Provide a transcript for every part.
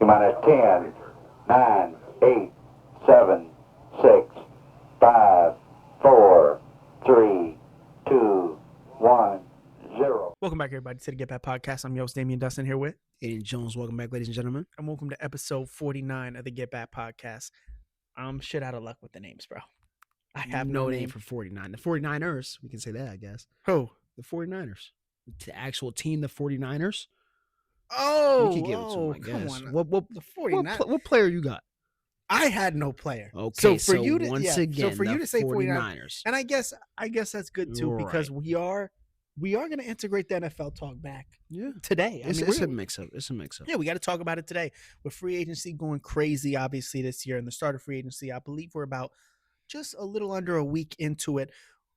Minus 10, 9, 8, 7, 6, 5, 4, 3, 2, 1, 0. Welcome back, everybody, to the GetBack Podcast. I'm your host, Damian Dustin, here with Aiden Jones. Welcome back, ladies and gentlemen. and welcome to episode 49 of the GetBack Podcast. I'm shit out of luck with the names, bro. I have no name for 49. The 49ers, we can say that, I guess. Who? The 49ers. The actual team, the 49ers. Oh, we can give it to them, I come guess. on. What The 49. what player you got? I had no player. Okay, so for you to once again, so for you to say 49, 49ers. and I guess that's good too, because Right. we are going to integrate the NFL talk back Yeah. today. It's a mix-up. It's a mix-up. Yeah, we got to talk about it today. With free agency going crazy, obviously, this year, and the start of free agency, I believe we're about just a little under a week into it.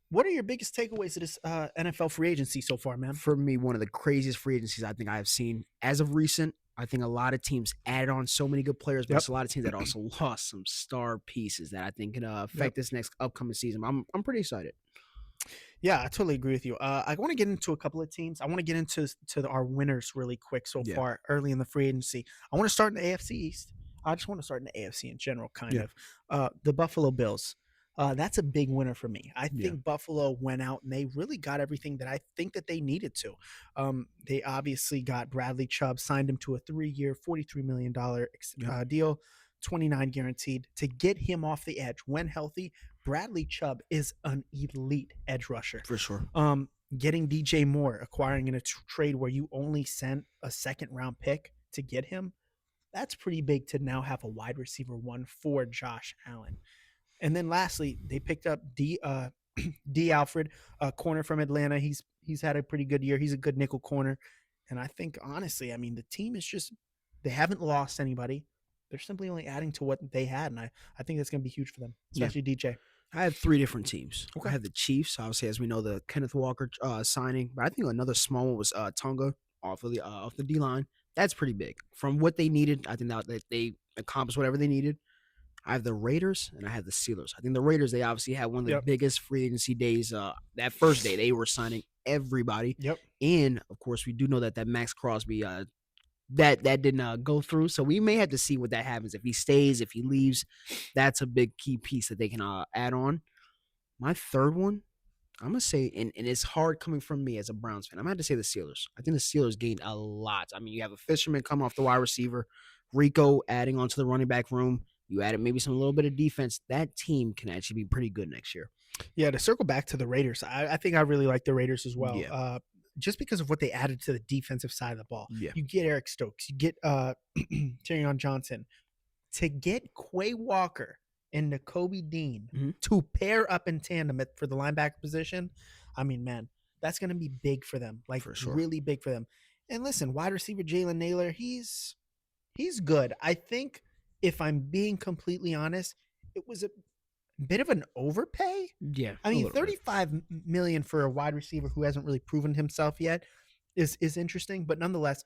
What are your biggest takeaways of this NFL free agency so far, man? For me, one of the craziest free agencies I think I have seen as of recent. I think a lot of teams added on so many good players, but Yep. it's a lot of teams that also lost some star pieces that I think can affect this next upcoming season. I'm pretty excited. Yeah, I totally agree with you. I want to get into a couple of teams. I want to get into our winners really quick so far early in the free agency. I want to start in the AFC East. I just want to start in the AFC in general, kind of. The Buffalo Bills. That's a big winner for me. I think Buffalo went out and they really got everything that I think that they needed to. They obviously got Bradley Chubb, signed him to a 3-year, $43 million deal, 29 guaranteed. To get him off the edge when healthy, Bradley Chubb is an elite edge rusher. For sure. Getting DJ Moore, acquiring in a trade where you only sent a second-round pick to get him, that's pretty big to now have a wide receiver one for Josh Allen. And then lastly, they picked up D. Alfred, a corner from Atlanta. He's had a pretty good year. He's a good nickel corner. And I think, honestly, I mean, the team is just – they haven't lost anybody. They're simply only adding to what they had, and I think that's going to be huge for them, especially DJ. I have 3 different teams. Okay. I have the Chiefs, obviously, as we know, the Kenneth Walker signing. But I think another small one was Tonga off the D-line. That's pretty big. From what they needed, I think that they accomplished whatever they needed. I have the Raiders, and I have the Steelers. I think the Raiders, they obviously had one of the biggest free agency days. That first day, they were signing everybody. Yep. And, of course, we do know that Max Crosby, that didn't go through. So we may have to see what that happens. If he stays, if he leaves, that's a big key piece that they can add on. My third one, I'm going to say, and it's hard coming from me as a Browns fan, I'm going to have to say the Steelers. I think the Steelers gained a lot. I mean, you have a Fisherman coming off the wide receiver, Rico adding on to the running back room. You added maybe some little bit of defense. That team can actually be pretty good next year. Yeah, to circle back to the Raiders, I think I really like the Raiders as well. Yeah. Just because of what they added to the defensive side of the ball. Yeah. You get Eric Stokes. You get Tyrion Johnson. To get Quay Walker and Nakobe Dean to pair up in tandem for the linebacker position, I mean, man, that's going to be big for them. Like, For sure. really big for them. And listen, wide receiver Jalen Naylor, he's good. I think, if I'm being completely honest, it was a bit of an overpay. Yeah. I mean, $35 million for a wide receiver who hasn't really proven himself yet is interesting. But nonetheless,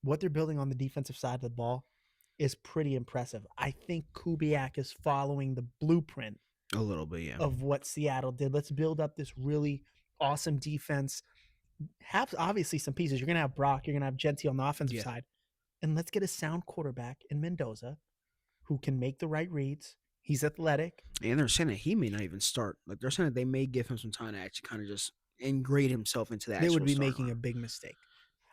what they're building on the defensive side of the ball is pretty impressive. I think Kubiak is following the blueprint a little bit, yeah, of what Seattle did. Let's build up this really awesome defense. Have obviously some pieces. You're going to have Brock. You're going to have Gentile on the offensive side. And let's get a sound quarterback in Mendoza who can make the right reads. He's athletic. And they're saying that he may not even start. Like, they're saying that they may give him some time to actually kind of just ingrate himself into that. They would be making a big mistake.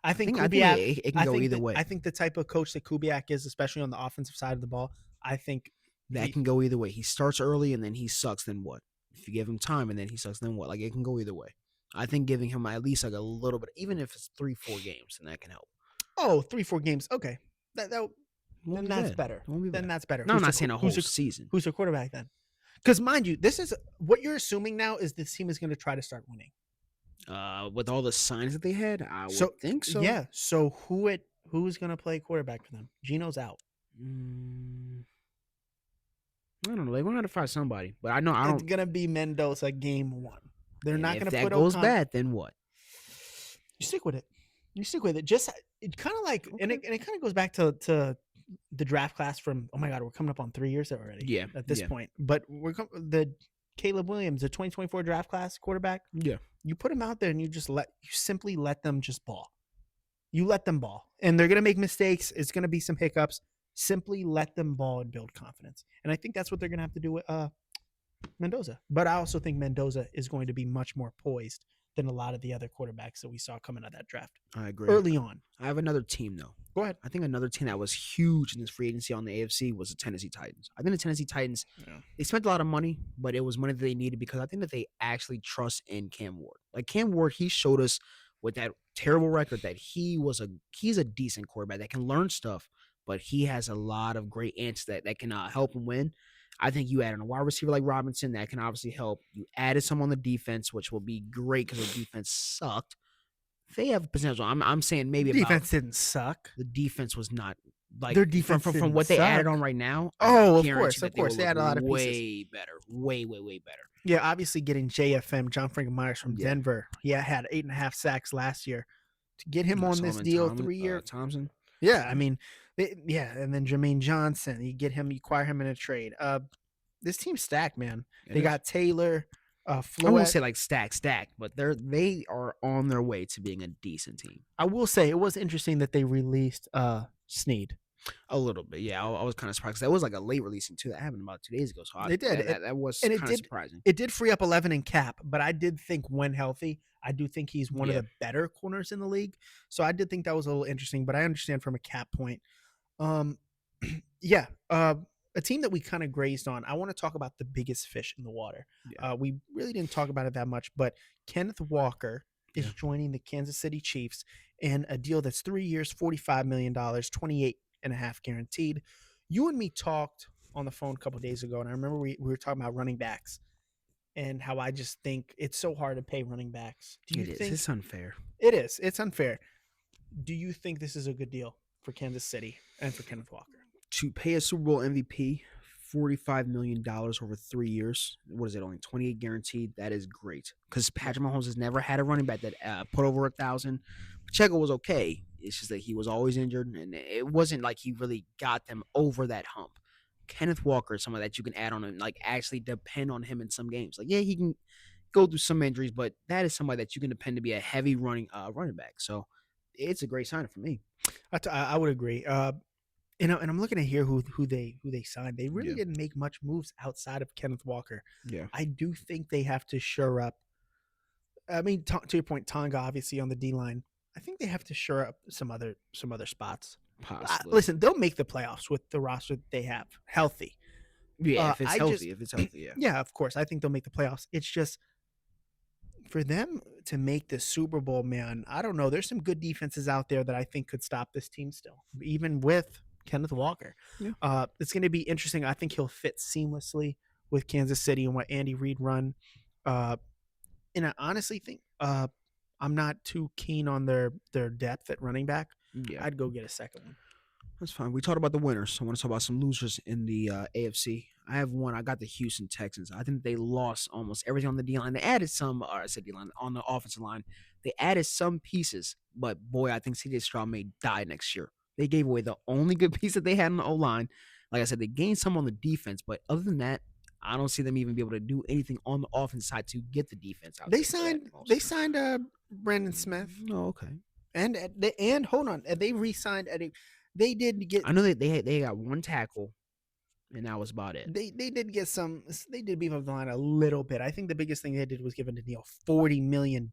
I think Kubiak, it can go either way. I think the type of coach that Kubiak is, especially on the offensive side of the ball, I think that can go either way. He starts early and then he sucks, then what? If you give him time and then he sucks, then what? Like, it can go either way. I think giving him at least like a little bit, even if it's 3-4 games, then that can help. Oh, 3-4 games. Okay. Then that's better. Then that's better. No, I'm not saying a whole season. Who's your quarterback then? Because mind you, this is what you're assuming now is this team is going to try to start winning. With all the signs that they had, I would think so. Yeah. So who's going to play quarterback for them? Gino's out. I don't know. They're going to have to find somebody, but I know It's going to be Mendoza game 1. They're not going to put. If that goes bad, then what? You stick with it. Just it kind of like, and it kind of goes back to the draft class from. Oh my God, we're coming up on 3 years already. Yeah. At this point, but the Caleb Williams, the 2024 draft class quarterback. Yeah. You put him out there and you simply let them just ball. You let them ball, and they're gonna make mistakes. It's gonna be some hiccups. Simply let them ball and build confidence. And I think that's what they're going to have to do with Mendoza. But I also think Mendoza is going to be much more poised than a lot of the other quarterbacks that we saw coming out of that draft I agree. early on. I have another team, though. Go ahead. I think another team that was huge in this free agency on the AFC was the Tennessee Titans. I think the Tennessee Titans, they spent a lot of money, but it was money that they needed because I think that they actually trust in Cam Ward. Like Cam Ward, he showed us with that terrible record that he's a decent quarterback that can learn stuff, but he has a lot of great answers that can help him win. I think you added a wide receiver like Robinson that can obviously help. You added some on the defense, which will be great because the defense sucked. They have potential. I'm saying maybe Defense didn't suck. the defense was not like Their defense from didn't what they added suck. on right now. Oh, I of guarantee course, that of course. will They had a look lot of pieces. way better, way better. Yeah, obviously getting JFM, John Franklin Myers from Yeah. Denver. Yeah, had 8.5 sacks last year. To get him on this Solomon deal, Thomas- 3-year. Thompson. Yeah, I mean, and then Jermaine Johnson. You acquire him in a trade. This team's stacked, man. They got Taylor, I won't Floyd. say like stack, but they are on their way to being a decent team. I will say it was interesting that they released Snead. A little bit, yeah. I was kind of surprised. That was like a late releasing too. That happened about 2 days ago. So They did. That was and it kind of did- surprising. It did free up 11 in cap, but I did think when healthy, I do think he's one Yeah. of the better corners in the league. So I did think that was a little interesting, but I understand from a cap point. Yeah, a team that we kind of grazed on. I want to talk about the biggest fish in the water. Yeah. We really didn't talk about it that much, but Kenneth Walker is Yeah. joining the Kansas City Chiefs in a deal that's 3 years, $45 million, 28.5 guaranteed. You and me talked on the phone a couple days ago, and I remember we were talking about running backs and how I just think it's so hard to pay running backs. Do you think It's unfair. it is? It's unfair. Do you think this is a good deal for Kansas City and for Kenneth Walker? To pay a Super Bowl MVP $45 million over 3 years. What is it? Only 28 guaranteed. That is great because Patrick Mahomes has never had a running back that put over 1,000. Pacheco was okay. It's just that he was always injured, and it wasn't like he really got them over that hump. Kenneth Walker is someone that you can add on and like actually depend on him in some games. Like, yeah, he can go through some injuries, but that is somebody that you can depend to be a heavy running back. So it's a great sign for me. I would agree. And I'm looking at here who they signed. They really Yeah. didn't make much moves outside of Kenneth Walker. Yeah. I do think they have to shore up. I mean, to your point, Tonga obviously on the D line. I think they have to shore up some other spots. Possibly. Listen, they'll make the playoffs with the roster that they have healthy. Yeah, if it's I healthy. If it's healthy, yeah. Yeah, of course. I think they'll make the playoffs. It's just for them to make the Super Bowl, man. I don't know. There's some good defenses out there that I think could stop this team still, even with Kenneth Walker. Yeah. It's going to be interesting. I think he'll fit seamlessly with Kansas City and what Andy Reid run. And I honestly think I'm not too keen on their depth at running back. Yeah. I'd go get a second one. That's fine. We talked about the winners. I want to talk about some losers in the AFC. I have one. I got the Houston Texans. I think they lost almost everything on the D line. They added some, or I said D line, on the offensive line. They added some pieces, but boy, I think CJ Stroud may die next year. They gave away the only good piece that they had on the O line. Like I said, they gained some on the defense, but other than that, I don't see them even be able to do anything on the offense side to get the defense out. They signed Brandon Smith. Oh, okay. And hold on, they re-signed Eddie. They did get. I know that they got one tackle, and that was about it. They did get some. They did beef up the line a little bit. I think the biggest thing they did was give Daniil $40 million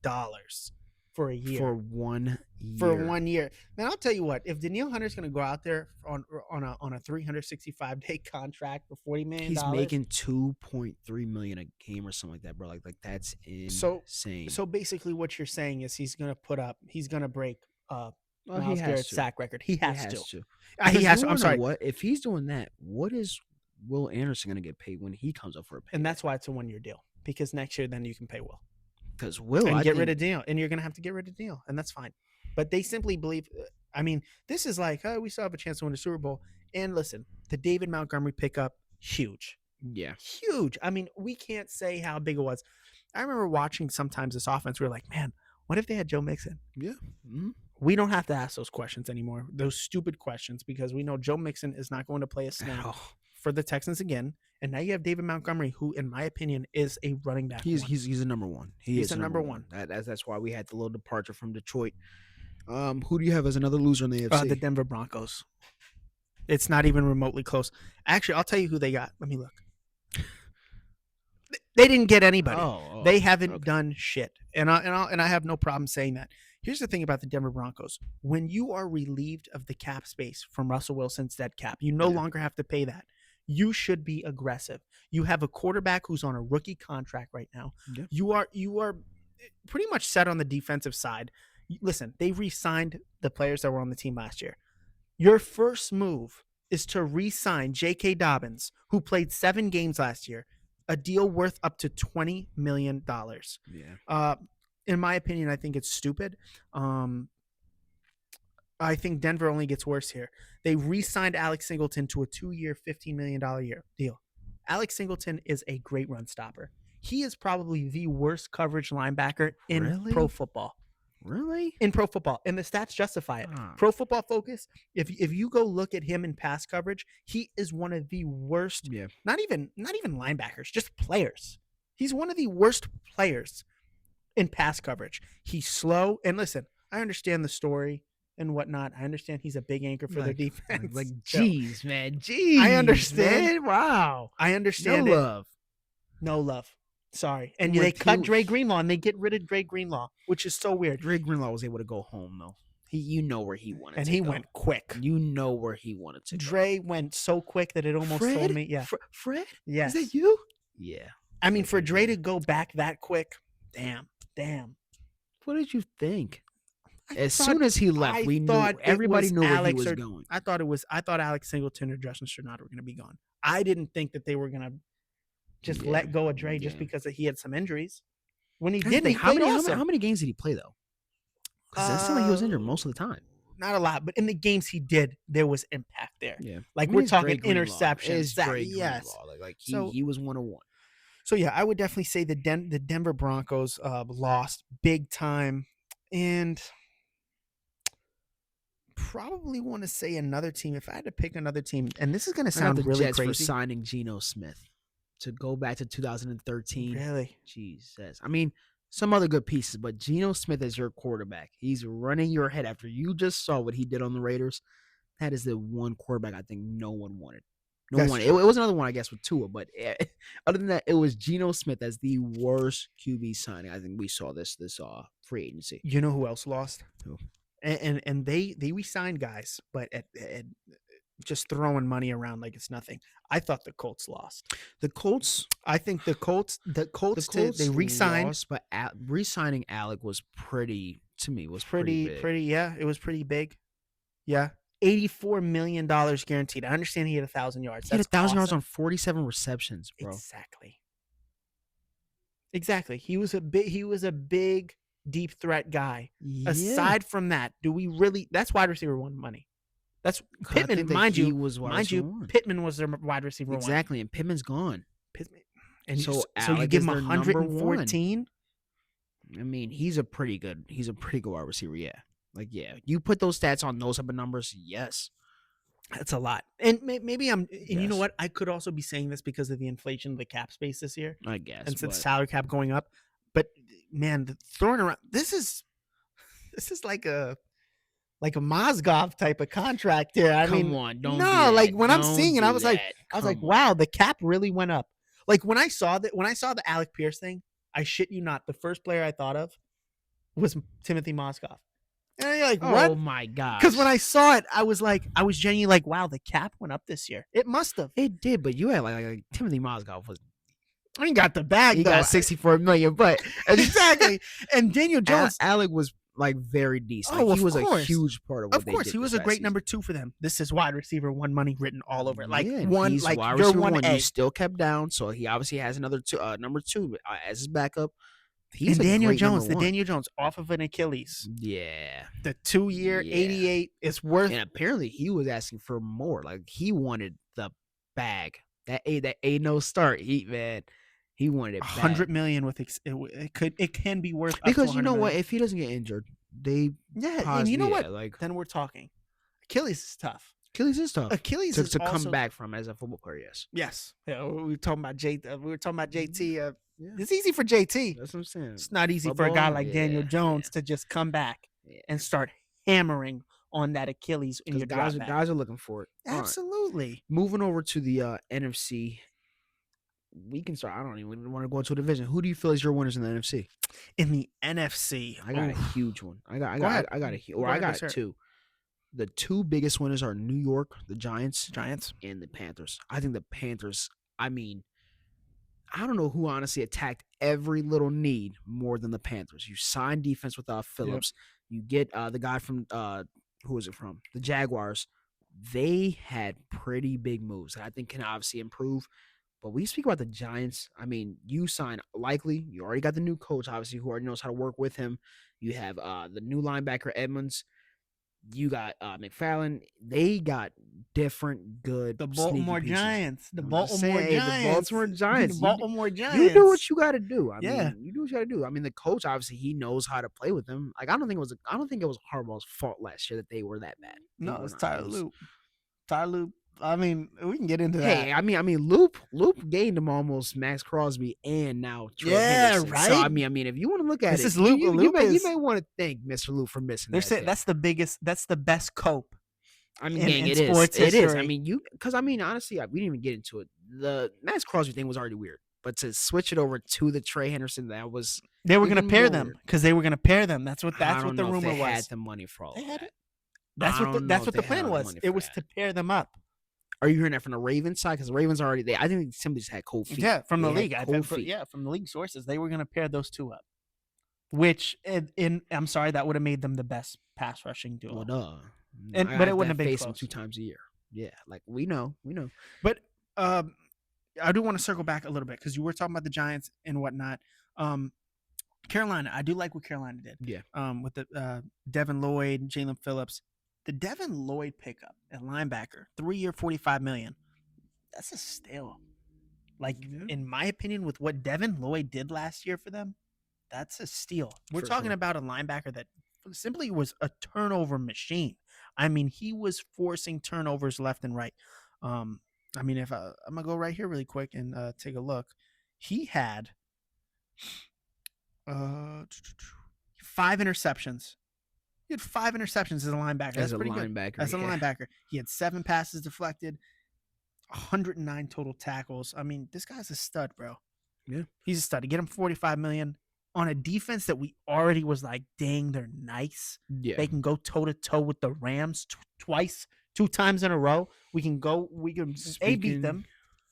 for a year. For 1 year. For 1 year. Man, I'll tell you what. If Daniil Hunter's going to go out there on a 365-day contract for $40 million, he's making $2.3 million a game or something like that, bro. Like that's insane. So basically, what you're saying is he's going to break Well, Myles he Garrett's has to. sack record. He has to. to. He has to. You I'm wanna sorry. know what? If he's doing that, what is Will Anderson going to get paid when he comes up for a pay? And that's why it's a 1-year deal, because next year then you can pay Will because Will and I get think, rid of Daniel, and you're going to have to get rid of Daniel, and that's fine. But they simply believe. I mean, this is like, oh, we still have a chance to win the Super Bowl. And listen, the David Montgomery pickup, huge. Yeah. Huge. I mean, we can't say how big it was. I remember watching sometimes this offense. We were like, man, what if they had Joe Mixon? Yeah. Mm-hmm. We don't have to ask those questions anymore, those stupid questions, because we know Joe Mixon is not going to play a snap for the Texans again. And now you have David Montgomery, who, in my opinion, is a running back. He's a number one. He's a number one. That's why we had the little departure from Detroit. Who do you have as another loser in the AFC? The Denver Broncos. It's not even remotely close. Actually, I'll tell you who they got. Let me look. They didn't get anybody. They haven't done shit, and I have no problem saying that. Here's the thing about the Denver Broncos: when you are relieved of the cap space from Russell Wilson's dead cap, you no longer have to pay that. You should be aggressive. You have a quarterback who's on a rookie contract right now. Yeah. You are pretty much set on the defensive side. Listen, they re-signed the players that were on the team last year. Your first move is to re-sign J.K. Dobbins, who played 7 games last year, a deal worth up to $20 million. Yeah. In my opinion, I think it's stupid. I think Denver only gets worse here. They re-signed Alex Singleton to a 2-year, $15 million deal. Alex Singleton is a great run stopper. He is probably the worst coverage linebacker in pro football. Really? In pro football. And the stats justify it. Pro Football Focus, if you go look at him in pass coverage, he is one of the worst, not even linebackers, just players. He's one of the worst players in pass coverage. He's slow. And listen, I understand the story and whatnot. I understand he's a big anchor for their defense. Jeez, man. Jeez. I understand. Man. Wow. I understand. No love. Sorry. And they cut Dre Greenlaw and they get rid of Dre Greenlaw, which is so weird. Dre Greenlaw was able to go home, though. You know where he wanted and to he go. went quick. You know where he wanted to Dre went so quick that it almost told me. Yeah. Fred? Yes. Is that you? Yeah. I mean, for Dre to go back that quick, damn. What did you think? Soon as he left, we knew everybody knew where he was going. I thought Alex Singleton or Justin Sternad were going to be gone. I didn't think that they were going to just let go of Dre just because he had some injuries. When he didn't, how many games did he play though? Because it seemed like he was injured most of the time. Not a lot, but in the games he did, there was impact there. Yeah, like we're talking interceptions. Yes, he was 101. So yeah, I would definitely say the Denver Broncos lost big time, and probably want to say another team. If I had to pick another team, and this is going to sound really Jets crazy, for signing Geno Smith to go back to 2013. Really? Jesus. I mean, some other good pieces, but Geno Smith is your quarterback. He's running your head after you just saw what he did on the Raiders. That is the one quarterback I think no one wanted. It was another one, I guess, with Tua, but other than that, it was Geno Smith as the worst QB signing. I think we saw this free agency. You know who else lost? Who? And they re-signed guys, but at just throwing money around like it's nothing. I thought the Colts lost. I think the Colts they re-signed, lost, but re-signing Alec was pretty big. Yeah, it was pretty big. Yeah. $84 million guaranteed. I understand he had 1,000 yards. He had 1,000 yards on 47 receptions, bro. Exactly. He was a big deep threat guy. Yeah. Aside from that, do we really? That's wide receiver one money. That's Pittman, mind you. Pittman was their wide receiver one. Exactly, and Pittman's gone. And so you give him 114. I mean, he's a pretty good wide receiver. Yeah. You put those stats on those type of numbers, yes. That's a lot. And maybe and you know what? I could also be saying this because of the inflation of the cap space this year. I guess. And since salary cap going up. But man, throwing around this is like a Mozgov type of contract here. Come on, don't do that. Like when I'm seeing it, I was like, wow, the cap really went up. Like when I saw the Alec Pierce thing, I shit you not, the first player I thought of was Timothy Mozgov. And you're like, what? Oh my god! Because when I saw it, I was genuinely like, wow, the cap went up this year. It must have. It did, but you had like Timothy Mozgov was. I ain't got the bag. He got $64 million, but exactly. And Daniel Jones, Alec was like very decent. He was a huge part of what they did. Of course, he was a great number 2 for them. This is wide receiver one money written all over it. Like he's one, like wide you're receiver one. You still kept down, so he obviously has another number 2 as his backup. He's and Daniel Jones, Daniel Jones off of an Achilles. Yeah. The 2-year 88 is worth. And apparently he was asking for more. Like he wanted the bag. That no start. He wanted it $100 million with it can be worth because you know what, if he doesn't get injured, and you know what, like then we're talking. Achilles is tough. Achilles to come back from as a football player. Yes. Yeah, we were talking about JT. It's easy for JT. That's what I'm saying. It's not easy for a guy like Daniel Jones to just come back and start hammering on that Achilles in your Guys drop back. are looking for it. All right. Absolutely. Moving over to the NFC, we can start. I don't even want to go into a division. Who do you feel is your winners in the NFC? In the NFC, I got a huge one. I got ahead. I got two. The two biggest winners are New York, the Giants, and the Panthers. I think the Panthers, I mean, I don't know who honestly attacked every little need more than the Panthers. You sign defense with Phillips. Yep. You get the guy from who is it from? The Jaguars. They had pretty big moves that I think can obviously improve. But we speak about the Giants. I mean, you sign Likely. You already got the new coach, obviously, who already knows how to work with him. You have the new linebacker, Edmonds. You got McFarland. They got different good. The Baltimore Giants. The Baltimore Giants. The Baltimore Giants. You do what you got to do. I mean, you do what you got to do. I mean, the coach obviously he knows how to play with them. Like I don't think it was Harbaugh's fault last year that they were that bad. No, it's Tyler Loop. Tyler Loop. I mean, we can get into that. Hey, I mean, Loop gained him almost Max Crosby and now Troy Henderson. Right. So I mean, if you want to look at this it, is Loop. you may want to thank Mr. Loop for missing. That's the biggest. That's the best cope. I mean, it is. I mean, because I mean, honestly, we didn't even get into it. The Max Crosby thing was already weird, but to switch it over to the Trey Henderson, that was they were going to pair them because they were going to pair them. That's what the rumor was. They had the money for all. They had it. That's what the plan was. It was to pair them up. Are you hearing that from the Ravens side? Because the Ravens already I think somebody just had cold feet. Yeah, from the league. From the league sources, they were going to pair those two up. Which I'm sorry, that would have made them the best pass rushing duo. Well, duh. But it wouldn't have been face close. them 2 times a year. Yeah, like we know. But I do want to circle back a little bit because you were talking about the Giants and whatnot. Carolina, I do like what Carolina did. Yeah. With the Devin Lloyd, Jalen Phillips. The Devin Lloyd pickup at linebacker, 3-year, $45 million. That's a steal. Like, in my opinion, with what Devin Lloyd did last year for them, that's a steal. We're talking about a linebacker that simply was a turnover machine. I mean, he was forcing turnovers left and right. I mean, if I'm gonna go right here really quick and take a look, he had 5 interceptions. He had 5 interceptions as a linebacker. That's pretty good. As a linebacker, he had 7 passes deflected, 109 total tackles. I mean, this guy's a stud, bro. Yeah, he's a stud. To get him $45 million on a defense that we already was like, dang, they're nice. Yeah, they can go toe to toe with the Rams 2 times in a row. We can beat them,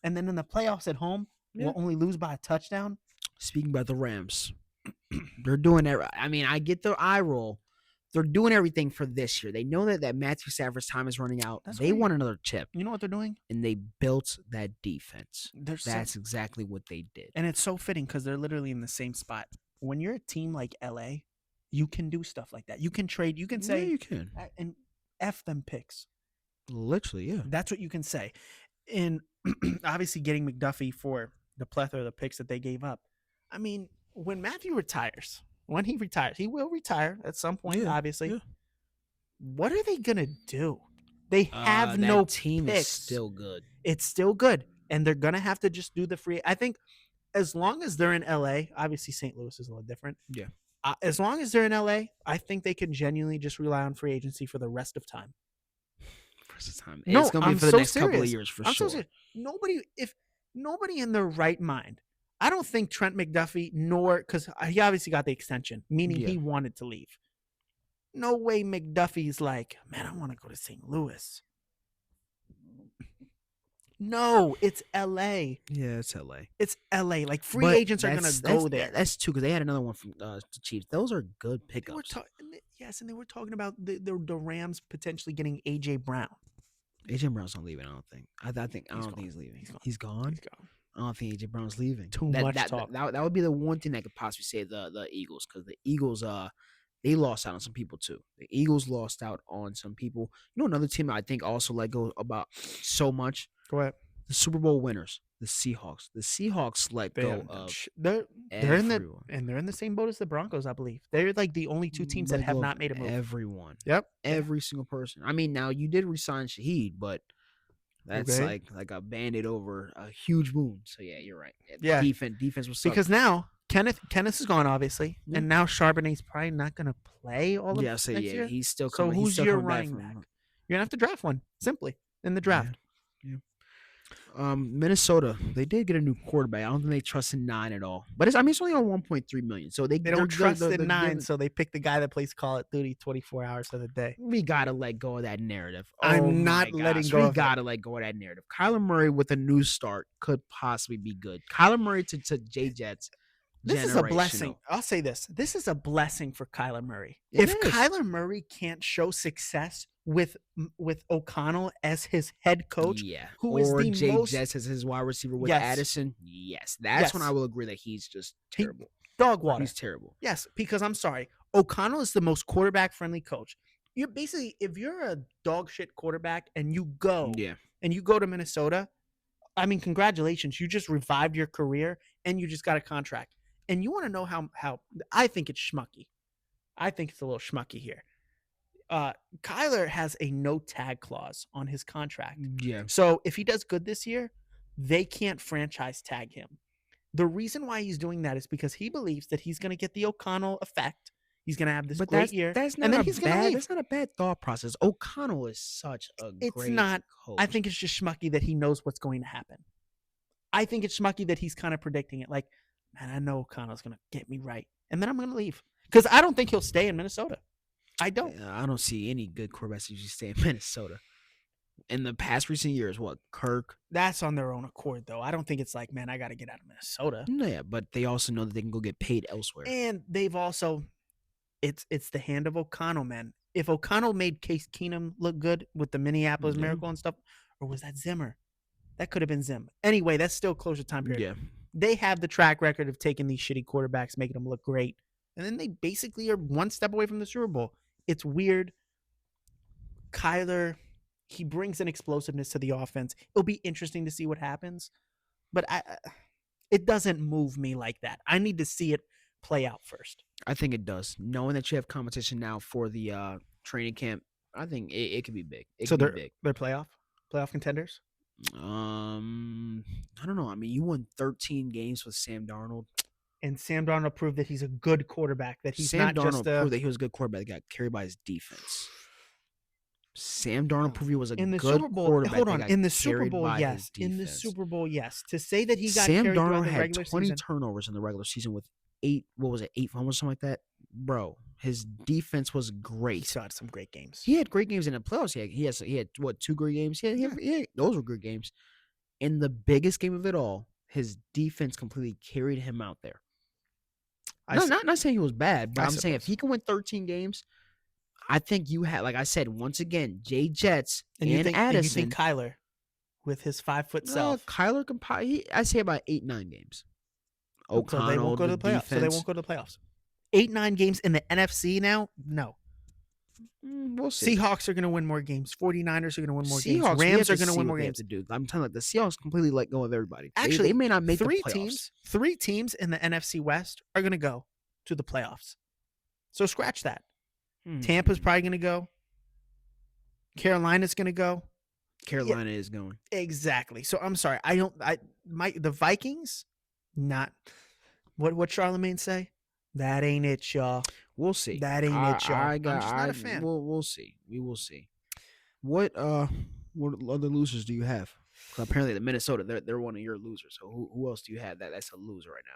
and then in the playoffs at home, we'll only lose by a touchdown. Speaking about the Rams, they're doing it. I mean, I get the eye roll. They're doing everything for this year. They know that Matthew Stafford's time is running out. They want another chip. You know what they're doing? And they built that defense. That's exactly what they did. And it's so fitting because they're literally in the same spot. When you're a team like LA, you can do stuff like that. You can trade. You can say, you can. And F them picks. Literally, yeah. That's what you can say. And obviously getting McDuffie for the plethora of the picks that they gave up. I mean, when Matthew retires... When he retires, he will retire at some point, obviously. Yeah. What are they going to do? They have no team picks. Is still good. It's still good. And they're going to have to just do the free. I think as long as they're in LA, obviously St. Louis is a little different. Yeah. As long as they're in LA, I think they can genuinely just rely on free agency for the rest of time. It's going to be for the next couple of years for sure. So if nobody in their right mind, I don't think Trent McDuffie, because he obviously got the extension, meaning he wanted to leave. No way McDuffie's like, man, I want to go to St. Louis. No, it's L.A. Yeah, it's L.A. It's L.A. Like, free agents are going to go there. That's true, because they had another one from the Chiefs. Those are good pickups. And they were talking about the Rams potentially getting A.J. Brown. A.J. Brown's not leaving, I don't think. I don't think he's leaving. He's gone? I don't think A.J. Brown's leaving. Too much talk. That would be the one thing that could possibly save the Eagles, because the Eagles, they lost out on some people too. The Eagles lost out on some people. You know, another team I think also let go about so much. Go ahead. The Super Bowl winners, the Seahawks. The Seahawks let go of they're in the same boat as the Broncos, I believe. They're like the only 2 teams that have not made a move. Everyone. Yep. Every single person. I mean, now you did resign Shaheed, but that's like a Band-Aid over a huge wound. So yeah, you're right. Yeah. Defense was sucking. Because now Kenneth is gone, obviously, Yeah. and now Charbonnet's probably not going to play all of next year. He's still So coming. who's your running back? You're gonna have to draft one simply in the draft. Yeah. Minnesota, they did get a new quarterback. I don't think they trust in 9 at all. But it's only on 1.3 million. So They don't trust in 9, so they pick the guy that plays Call of Duty 24 hours of the day. We gotta let go of that narrative. I'm not letting go. We gotta let go of that narrative. Kyler Murray with a new start could possibly be good. Kyler Murray to J Jets. This is a blessing. I'll say this. This is a blessing for Kyler Murray. If Kyler Murray can't show success with O'Connell as his head coach, who is the Jay most Jets as his wide receiver with Addison, that's when I will agree that he's just terrible. Dog water. He's terrible. Yes, because I'm sorry. O'Connell is the most quarterback-friendly coach. You're basically, if you're a dog shit quarterback and you go to Minnesota, I mean, congratulations. You just revived your career and you just got a contract. And you want to know how I think it's schmucky. I think it's a little schmucky here. Kyler has a no tag clause on his contract. Yeah. So if he does good this year, they can't franchise tag him. The reason why he's doing that is because he believes that he's going to get the O'Connell effect. He's going to have this great year. That's not that's not a bad thought process. O'Connell is such a great coach. I think it's just schmucky that he knows what's going to happen. I think it's schmucky that he's kind of predicting it. Like, man, I know O'Connell's going to get me right. And then I'm going to leave. Because I don't think he'll stay in Minnesota. I don't. I don't see any good quarterbacks usually stay in Minnesota. In the past recent years, Kirk? That's on their own accord, though. I don't think it's like, man, I got to get out of Minnesota. No, yeah, but they also know that they can go get paid elsewhere. And they've also, it's the hand of O'Connell, man. If O'Connell made Case Keenum look good with the Minneapolis Miracle and stuff, or was that Zimmer? That could have been Zim. Anyway, that's still closure time period. Yeah. They have the track record of taking these shitty quarterbacks, making them look great. And then they basically are one step away from the Super Bowl. It's weird. Kyler, he brings an explosiveness to the offense. It'll be interesting to see what happens. But it doesn't move me like that. I need to see it play out first. I think it does. Knowing that you have competition now for the training camp, I think it could be big. They're playoff contenders? I don't know. I mean, you won 13 games with Sam Darnold. And Sam Darnold proved that he's a good quarterback. That he's Sam not Darnold just proved that he was a good quarterback. That got carried by his defense. Sam Darnold proved he was a in the good Super Bowl. quarterback. Hold on, in the Super Bowl, yes. In the Super Bowl, yes. To say that he got Sam carried Darnold the had regular 20 season. turnovers in the regular season with 8 fumbles, something like that. Bro, his defense was great. He still had some great games. He had great games in the playoffs. He had what, 2 great games? He had those were good games. In the biggest game of it all, his defense completely carried him out there. Not saying he was bad, but I'm saying if he can win 13 games, I think you had, like I said, once again, Jay Jets and Addison. And you think Kyler, with his 5-foot self. Kyler can I say about 8-9 games. O'Connell, so they won't go to the playoffs. So they won't go to the playoffs. 8-9 games in the NFC now? No. We'll see. Seahawks are going to win more games. 49ers are going to win more games. Rams are going to win more games. I'm telling you, the Seahawks completely let go of everybody. Actually, they may not make the playoffs. 3 teams in the NFC West are going to go to the playoffs. So scratch that. Tampa's probably going to go. Carolina's going to go. Carolina is going. Exactly. So I'm sorry. The Vikings, not what Charlemagne say? That ain't it, y'all. We'll see. That ain't it, y'all. I'm just not a fan. We'll see. We will see. What other losers do you have? Because apparently the Minnesota, they're one of your losers. So who else do you have that's a loser right now?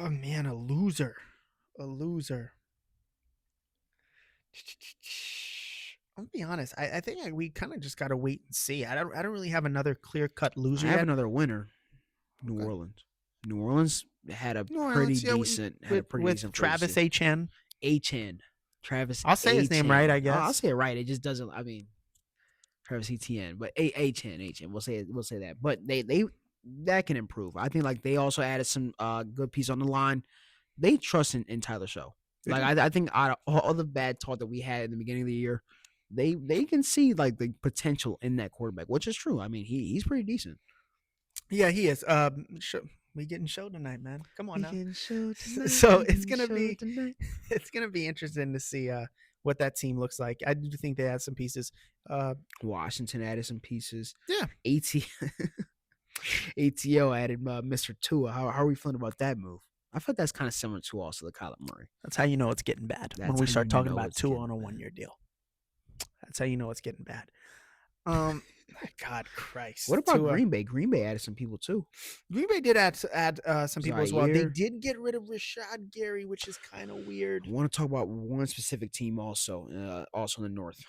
Oh man, a loser. I'll be honest. I think we kind of just got to wait and see. I don't really have another clear-cut loser. I have another winner. New Orleans. New Orleans had a pretty decent with Travis Etienne. Travis. I'll say his name right, I guess. I'll say it right. It just doesn't. I mean, Travis Etienne, but Etienne. We'll say that. But they that can improve. I think like they also added some good piece on the line. They trust in Tyler Show. Like I think out of all the bad talk that we had in the beginning of the year, they can see like the potential in that quarterback, which is true. I mean, he's pretty decent. Yeah, he is. We getting show tonight, man. Come on now. So it's gonna be interesting to see what that team looks like. I do think they add some pieces. Washington added some pieces. Yeah. ATO added Mr. Tua. How are we feeling about that move? I feel like that's kind of similar to also the Kyler Murray. That's how you know it's getting bad. That's when we how start you talking know about it's Tua getting on a bad. 1-year deal. That's how you know it's getting bad. God Christ. What about Tua. Green Bay? Green Bay added some people too. Green Bay did add some people as well. They Zaire. did get rid of Rashad Gary, which is kind of weird. I want to talk about one specific team also in the North.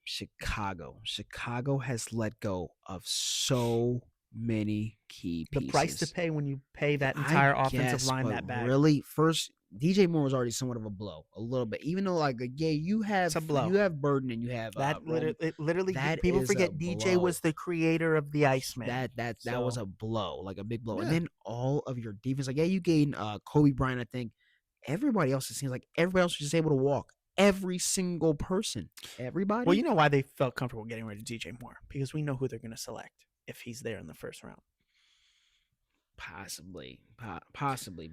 Chicago. Chicago has let go of so many key pieces. The price to pay when you pay that entire offensive line that bad. Really, first, DJ Moore was already somewhat of a blow, a little bit. Even though, you have Burden and you have that. Literally, that people is forget a DJ blow. was the creator of the Iceman. That was a blow, like a big blow. Yeah. And then all of your defense, you gained Kobe Bryant. I think everybody else, it seems like everybody else was just able to walk. Every single person, everybody. Well, you know why they felt comfortable getting rid of DJ Moore? Because we know who they're going to select if he's there in the first round. Possibly,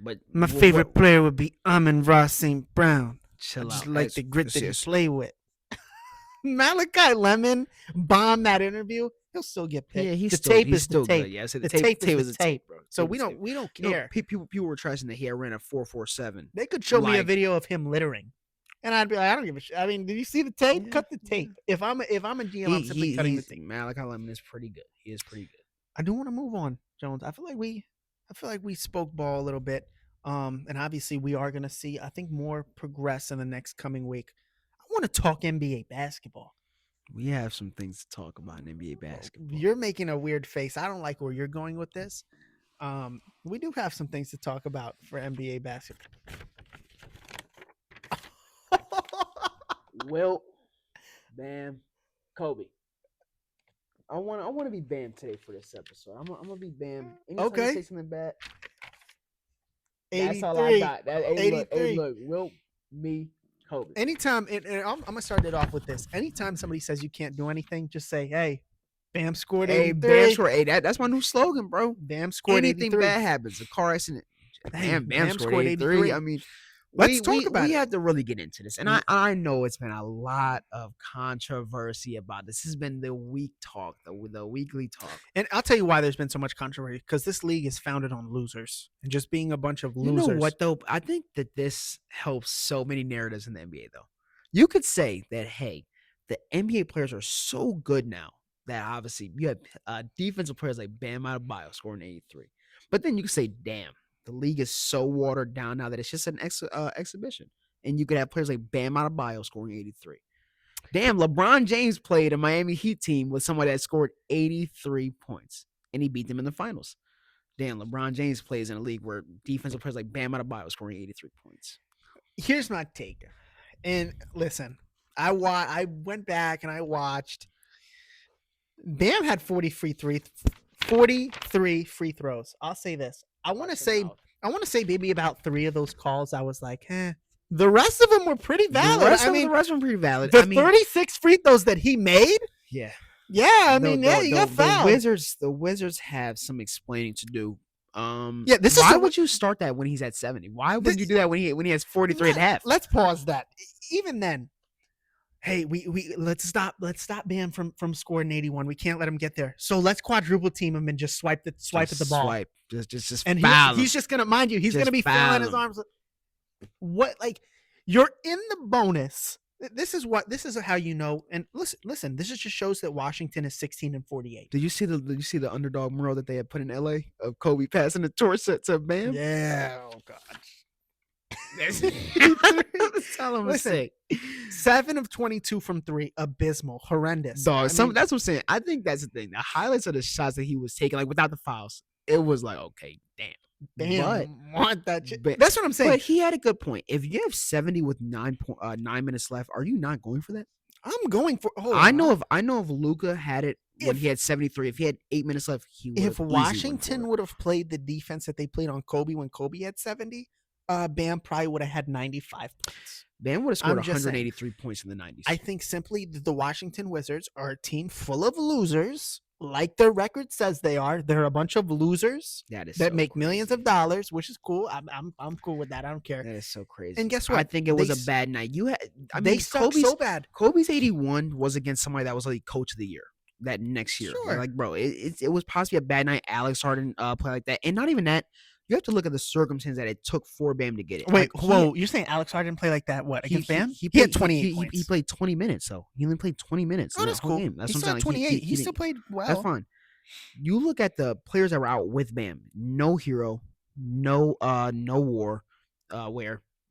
but my favorite player would be Amon-Ra St. Brown. Chill I just out. like the grit that he play with. Malachi Lemon bombed that interview. He'll still get picked. Yeah, he's the still, tape he's is still the tape. good. Yeah, so the tape is the tape, bro. So Tape we is don't tape. we don't You know, care. people were trashing that he ran a 4.47. They could show me a like- video of him littering, and I'd be like, I don't give a shit. I mean, did you see the tape? Yeah, Cut the tape. If I'm a GM, I'm simply cutting the tape. Malachi Lemon is pretty good. He is pretty good. I do want to move on, Jones. I feel like we spoke ball a little bit. And obviously we are gonna see, I think, more progress in the next coming week. I want to talk NBA basketball. We have some things to talk about in NBA basketball. You're making a weird face. I don't like where you're going with this. We do have some things to talk about for NBA basketball. Wilt, Bam, Kobe. I want to be Bam today for this episode. I'm gonna be Bam. Anytime Okay. you say something bad, 83. that's all I got. 83. Look, Wilt, me, Kobe. Anytime, and I'm gonna start it off with this. Anytime somebody says you can't do anything, just say, "Hey, Bam scored 83." Bam scored 80. That's my new slogan, bro. Bam scored Anything 83. bad happens, a car accident. Bam scored 83. I mean, Let's talk about it. We have to really get into this. And I know it's been a lot of controversy about this. This has been the week talk, the weekly talk. And I'll tell you why there's been so much controversy, because this league is founded on losers and just being a bunch of losers. You know what, though? I think that this helps so many narratives in the NBA, though. You could say that, hey, the NBA players are so good now that obviously you have defensive players like Bam Adebayo scoring 83. But then you could say, damn, the league is so watered down now that it's just an exhibition. And you could have players like Bam Adebayo scoring 83. Damn, LeBron James played a Miami Heat team with somebody that scored 83 points, and he beat them in the finals. Damn, LeBron James plays in a league where defensive players like Bam Adebayo scoring 83 points. Here's my take. And listen, I went back and I watched. Bam had 43 free throws. I'll say this. I want to say maybe about 3 of those calls I was like, The rest of them were pretty valid. The rest of them were pretty valid. The 36 free throws that he made. Yeah. Yeah, you got fouled. The Wizards have some explaining to do. Why would you start that when he's at 70? Why would you do that when he has 43 and a half? Let's pause that. Even then, hey, let's stop Bam from scoring 81. We can't let him get there. So let's quadruple team him and just swipe at the ball. Swipe. Just and foul him. he's just gonna, mind you, he's Just gonna be foul fouling his him. arms. What, like, you're in the bonus. This is how you know. And listen. This just shows that Washington is 16-48. Did you see the underdog mural that they had put in LA of Kobe passing the torch to Bam? Yeah. Oh God. That's all I'm gonna say. 7 of 22 from 3, abysmal, horrendous. Dog, that's what I'm saying. I think that's the thing. The highlights of the shots that he was taking, like without the fouls, it was like, okay, damn. Want that shit. That's what I'm saying. But he had a good point. If you have 70 with 9 minutes left, are you not going for that? I'm going for. I know if Luka had it when he had 73. If he had 8 minutes left, he would. If Washington would have played the defense that they played on Kobe when Kobe had 70, Bam probably would have had 95 points. Bam would have scored 183 points in the 90s. I think simply the Washington Wizards are a team full of losers, like their record says they are. They're a bunch of losers that make millions of dollars, which is cool. I'm cool with that. I don't care. That is so crazy. And guess what? I think it was a bad night. They suck so bad. Kobe's 81 was against somebody that was like coach of the year that next year. Sure. Like, bro, it was possibly a bad night. Alex Harden played like that, and not even that. You have to look at the circumstance that it took for Bam to get it. Wait, Like, whoa! You're saying Alex Hart didn't play like that? What against Bam? He played, had 28 points. He played 20 minutes, though. He only played 20 minutes. Oh, in that's that whole cool. game. That's He what still I'm had saying. 28. He still didn't- played well. That's fine. You look at the players that were out with Bam. No Hero, no War,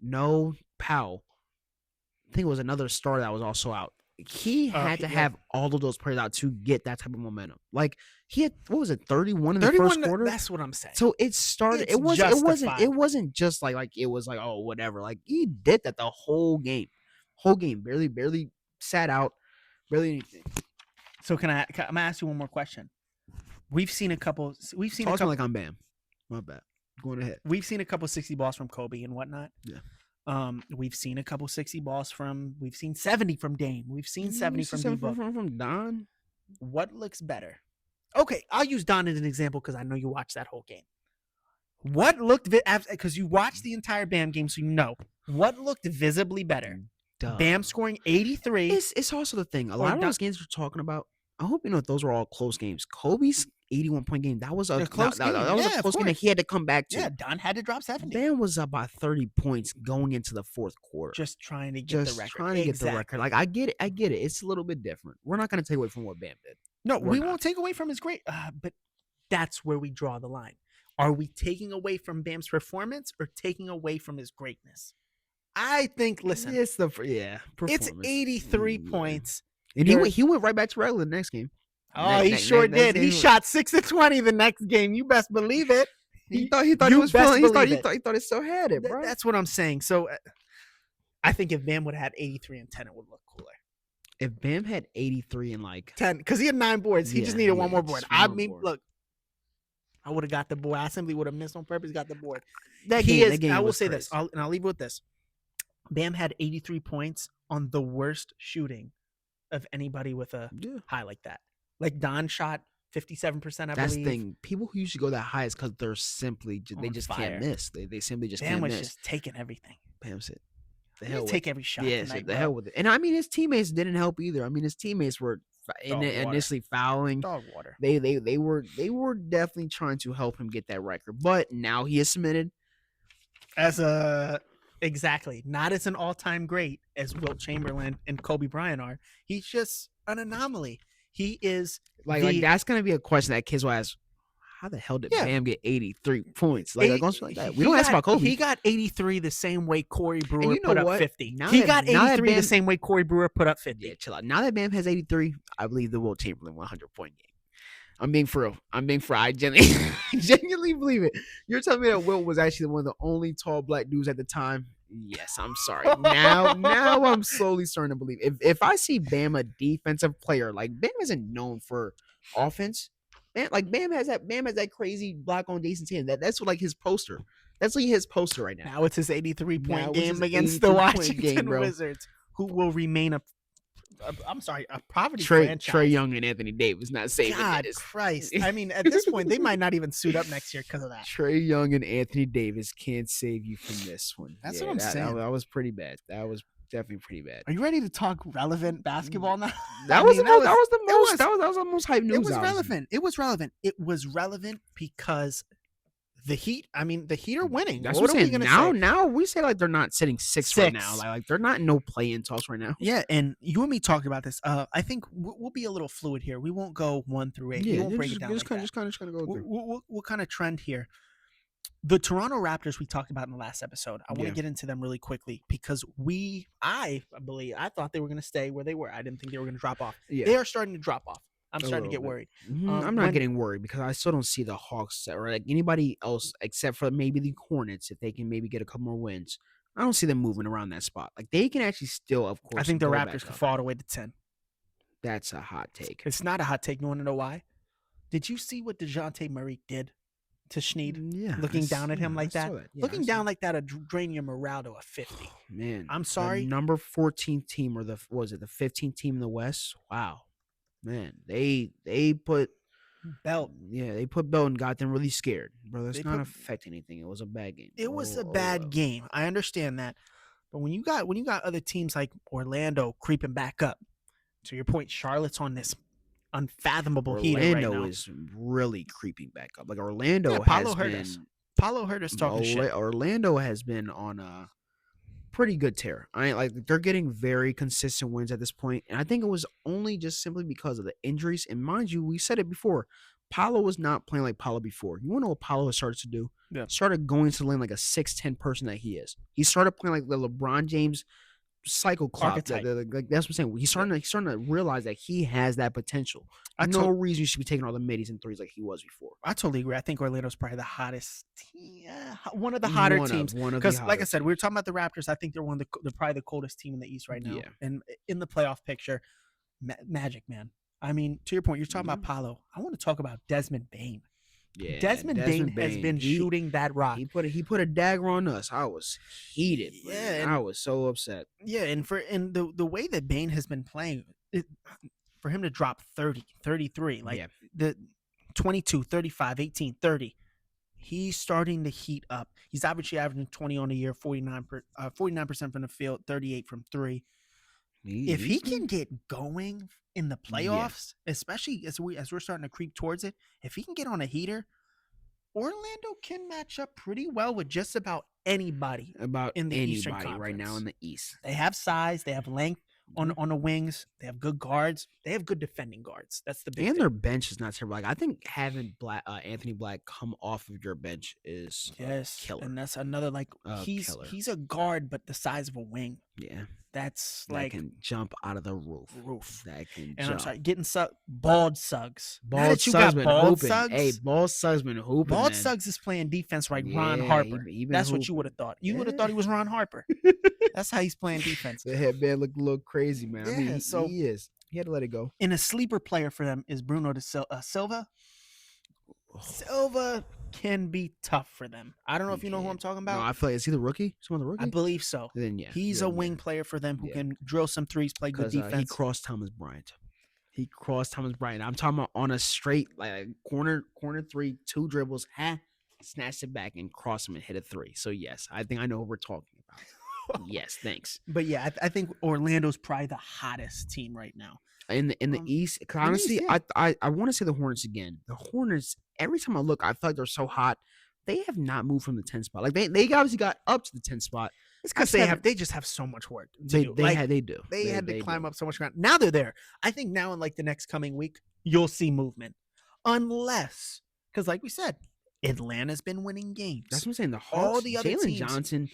no Powell. I think it was another star that was also out. He had to have all of those players out to get that type of momentum. Like he had, what was it, 31 in the first quarter? That's what I'm saying. So it started. It's It wasn't just like it was like, oh, whatever. Like he did that the whole game, barely sat out, barely anything. So I'm gonna ask you one more question. We've seen a couple. Like I'm Bam. My bad. Going ahead. We've seen a couple 60 balls from Kobe and whatnot. Yeah. We've seen a couple 60 balls we've seen 70 from Dame. We've seen 70 from Debo. From Don. What looks better? Okay, I'll use Don as an example because I know you watched that whole game. What looked because you watched the entire Bam game, so you know what looked visibly better. Bam scoring 83. It's also the thing. A lot of those games we're talking about. I hope you know those were all close games. Kobe's 81-point game. That was a close game. That was a close game that he had to come back to. Yeah, Don had to drop 70. Bam was up by 30 points going into the fourth quarter. Just trying to get the record. Like I get it. It's a little bit different. We're not going to take away from what Bam did. No, we won't take away from his great. But that's where we draw the line. Are we taking away from Bam's performance or taking away from his greatness? I think. Listen, it's it's 83 points. And he went right back to regular the next game. Oh, he sure did. He shot 6 of 20 the next game. You best believe it. He thought he was feeling. He thought he still had it, bro. That's what I'm saying. So, I think if Bam would have had 83 and 10, it would look cooler. If Bam had 83 and like 10, because he had 9 boards, he just needed one more board. Look, I would have got the board. I simply would have missed on purpose. Got the board. That game I will say this, and I'll leave it with this. Bam had 83 points on the worst shooting of anybody with a high like that. Like Don shot 57%, I believe. That's the thing. People who usually go that high is because they're simply they just can't miss. They simply just can't miss. Bam was just taking everything. Bam said, "The hell, take every shot." Yeah, tonight, the hell with it. And I mean, his teammates didn't help either. I mean, his teammates were initially fouling. Dog water. They were definitely trying to help him get that record, but now he is submitted exactly not as an all-time great as Wilt Chamberlain and Kobe Bryant are. He's just an anomaly. He is like that's gonna be a question that kids will ask. How the hell did Bam get 83 points? Like that. We don't ask about Kobe. He got 83 the same way Corey Brewer put up 50. He got 83 the same way Corey Brewer put up 50. Yeah, chill out. Now that Bam has 83, I believe the Wilt Chamberlain 100-point game. I'm being for real. I genuinely believe it. You're telling me that Wilt was actually one of the only tall black dudes at the time? Yes, I'm sorry. Now I'm slowly starting to believe. If I see Bam a defensive player, like Bam isn't known for offense. Bam has that crazy block on Jason Tatum. That's what, like his poster. That's like his poster right now. Now it's his 83-point game against the Washington Wizards, who will remain a poverty franchise. Trae Young and Anthony Davis not saving God Christ. I mean, at this point, they might not even suit up next year because of that. Trae Young and Anthony Davis can't save you from this one. That's what I'm saying. That was pretty bad. That was definitely pretty bad. Are you ready to talk relevant basketball now? That was the most hype news. It was relevant. It was relevant because the Heat are winning. That's what I'm saying. Now we say like they're not sitting six right now. Like they're not in no play-in talks right now. Yeah, and you and me talking about this. I think we'll be a little fluid here. We won't go 1 through 8. We won't break it down. Just kind of go through. We'll kind of trend here. The Toronto Raptors we talked about in the last episode. I want to get into them really quickly because I thought they were going to stay where they were. I didn't think they were going to drop off. Yeah. They are starting to drop off. I'm starting to get worried. I'm not getting worried because I still don't see the Hawks or like anybody else except for maybe the Hornets if they can maybe get a couple more wins. I don't see them moving around that spot. Like they can actually still, of course. I think the Raptors could fall all the way to 10. That's a hot take. It's not a hot take. You want to know why? Did you see what DeJounte Murray did to Snead? Yeah, looking down at him like that. Looking down like that would drain your morale to a 50. Man, I'm sorry. The number 14 team or the 15th team in the West? Wow. Man, they put Belt. Yeah, they put Belt and got them really scared. Bro, that's not affect anything. It was a bad game. It was a bad game. I understand that. But when you got other teams like Orlando creeping back up, to your point, Charlotte's on this unfathomable heater right now. Orlando is really creeping back up. Like Orlando Paolo hurt us. Paulo heard us talking shit. Orlando has been on a pretty good tear. They're getting very consistent wins at this point, and I think it was only just simply because of the injuries. And mind you, we said it before. Paulo was not playing like Paulo before. You want to know what Paulo has started to do? Yeah. Started going to the lane like a 6'10" person that he is. He started playing like the LeBron James cycle clock. Archetype. Like that's what I'm saying. He's starting to realize that he has that potential. No reason you should be taking all the middies and threes like he was before. I totally agree. I think Orlando's probably the hottest team, one of the hotter teams. Because, like I said, we were talking about the Raptors. I think they're they're probably the coldest team in the East right now. Yeah. And in the playoff picture, Magic, man. I mean, to your point, you're talking about Paulo. I want to talk about Desmond Bane. Yeah, Desmond Bane has been shooting that rock. He put a dagger on us. I was heated. Yeah, I was so upset. Yeah, and the way that Bane has been playing, for him to drop 30, 33, like the 22, 35, 18, 30, he's starting to heat up. He's averaging 20 on the year, 49% from the field, 38 from three. If he can get going in the playoffs, especially as we're starting to creep towards it, if he can get on a heater, Orlando can match up pretty well with just about anybody in the Eastern Conference right now in the East. They have size, they have length on the wings, they have good guards, they have good defending guards. That's the big thing. Their bench is not terrible. Like I think having Anthony Black come off of your bench is killer. And that's another he's a guard but the size of a wing. Yeah. That's that can jump out of the roof. That can jump. I'm sorry, getting bald Suggs. Bald Suggs been hooping. Hey, Bald Suggs been hooping. Bald Suggs is playing defense like Ron Harper. That's what you would have thought. You would have thought he was Ron Harper. That's how he's playing defense. The headband looked a little crazy, man. Yeah, I mean, he is. He had to let it go. And a sleeper player for them is Bruno Silva. Silva can be tough for them. I don't know if you know who I'm talking about. No, I feel like, is he the rookie? Is he the rookie? I believe so. Then yeah, he's a wing player for them who can drill some threes, play good defense. He crossed Thomas Bryant. I'm talking about on a straight corner three, 2 dribbles, snatched it back and crossed him and hit a 3. So yes, I think I know what we're talking about. Yes, thanks. But yeah, I think Orlando's probably the hottest team right now. In the East, honestly, I want to say the Hornets again. The Hornets, every time I look, I feel like they're so hot. They have not moved from the 10 spot. Like they obviously got up to the 10 spot. It's because they just have so much work to do. They had to climb up so much ground. Now they're there. I think now in like the next coming week, you'll see movement. Unless, because like we said, Atlanta's been winning games. That's what I'm saying. All the other teams. Jalen Johnson,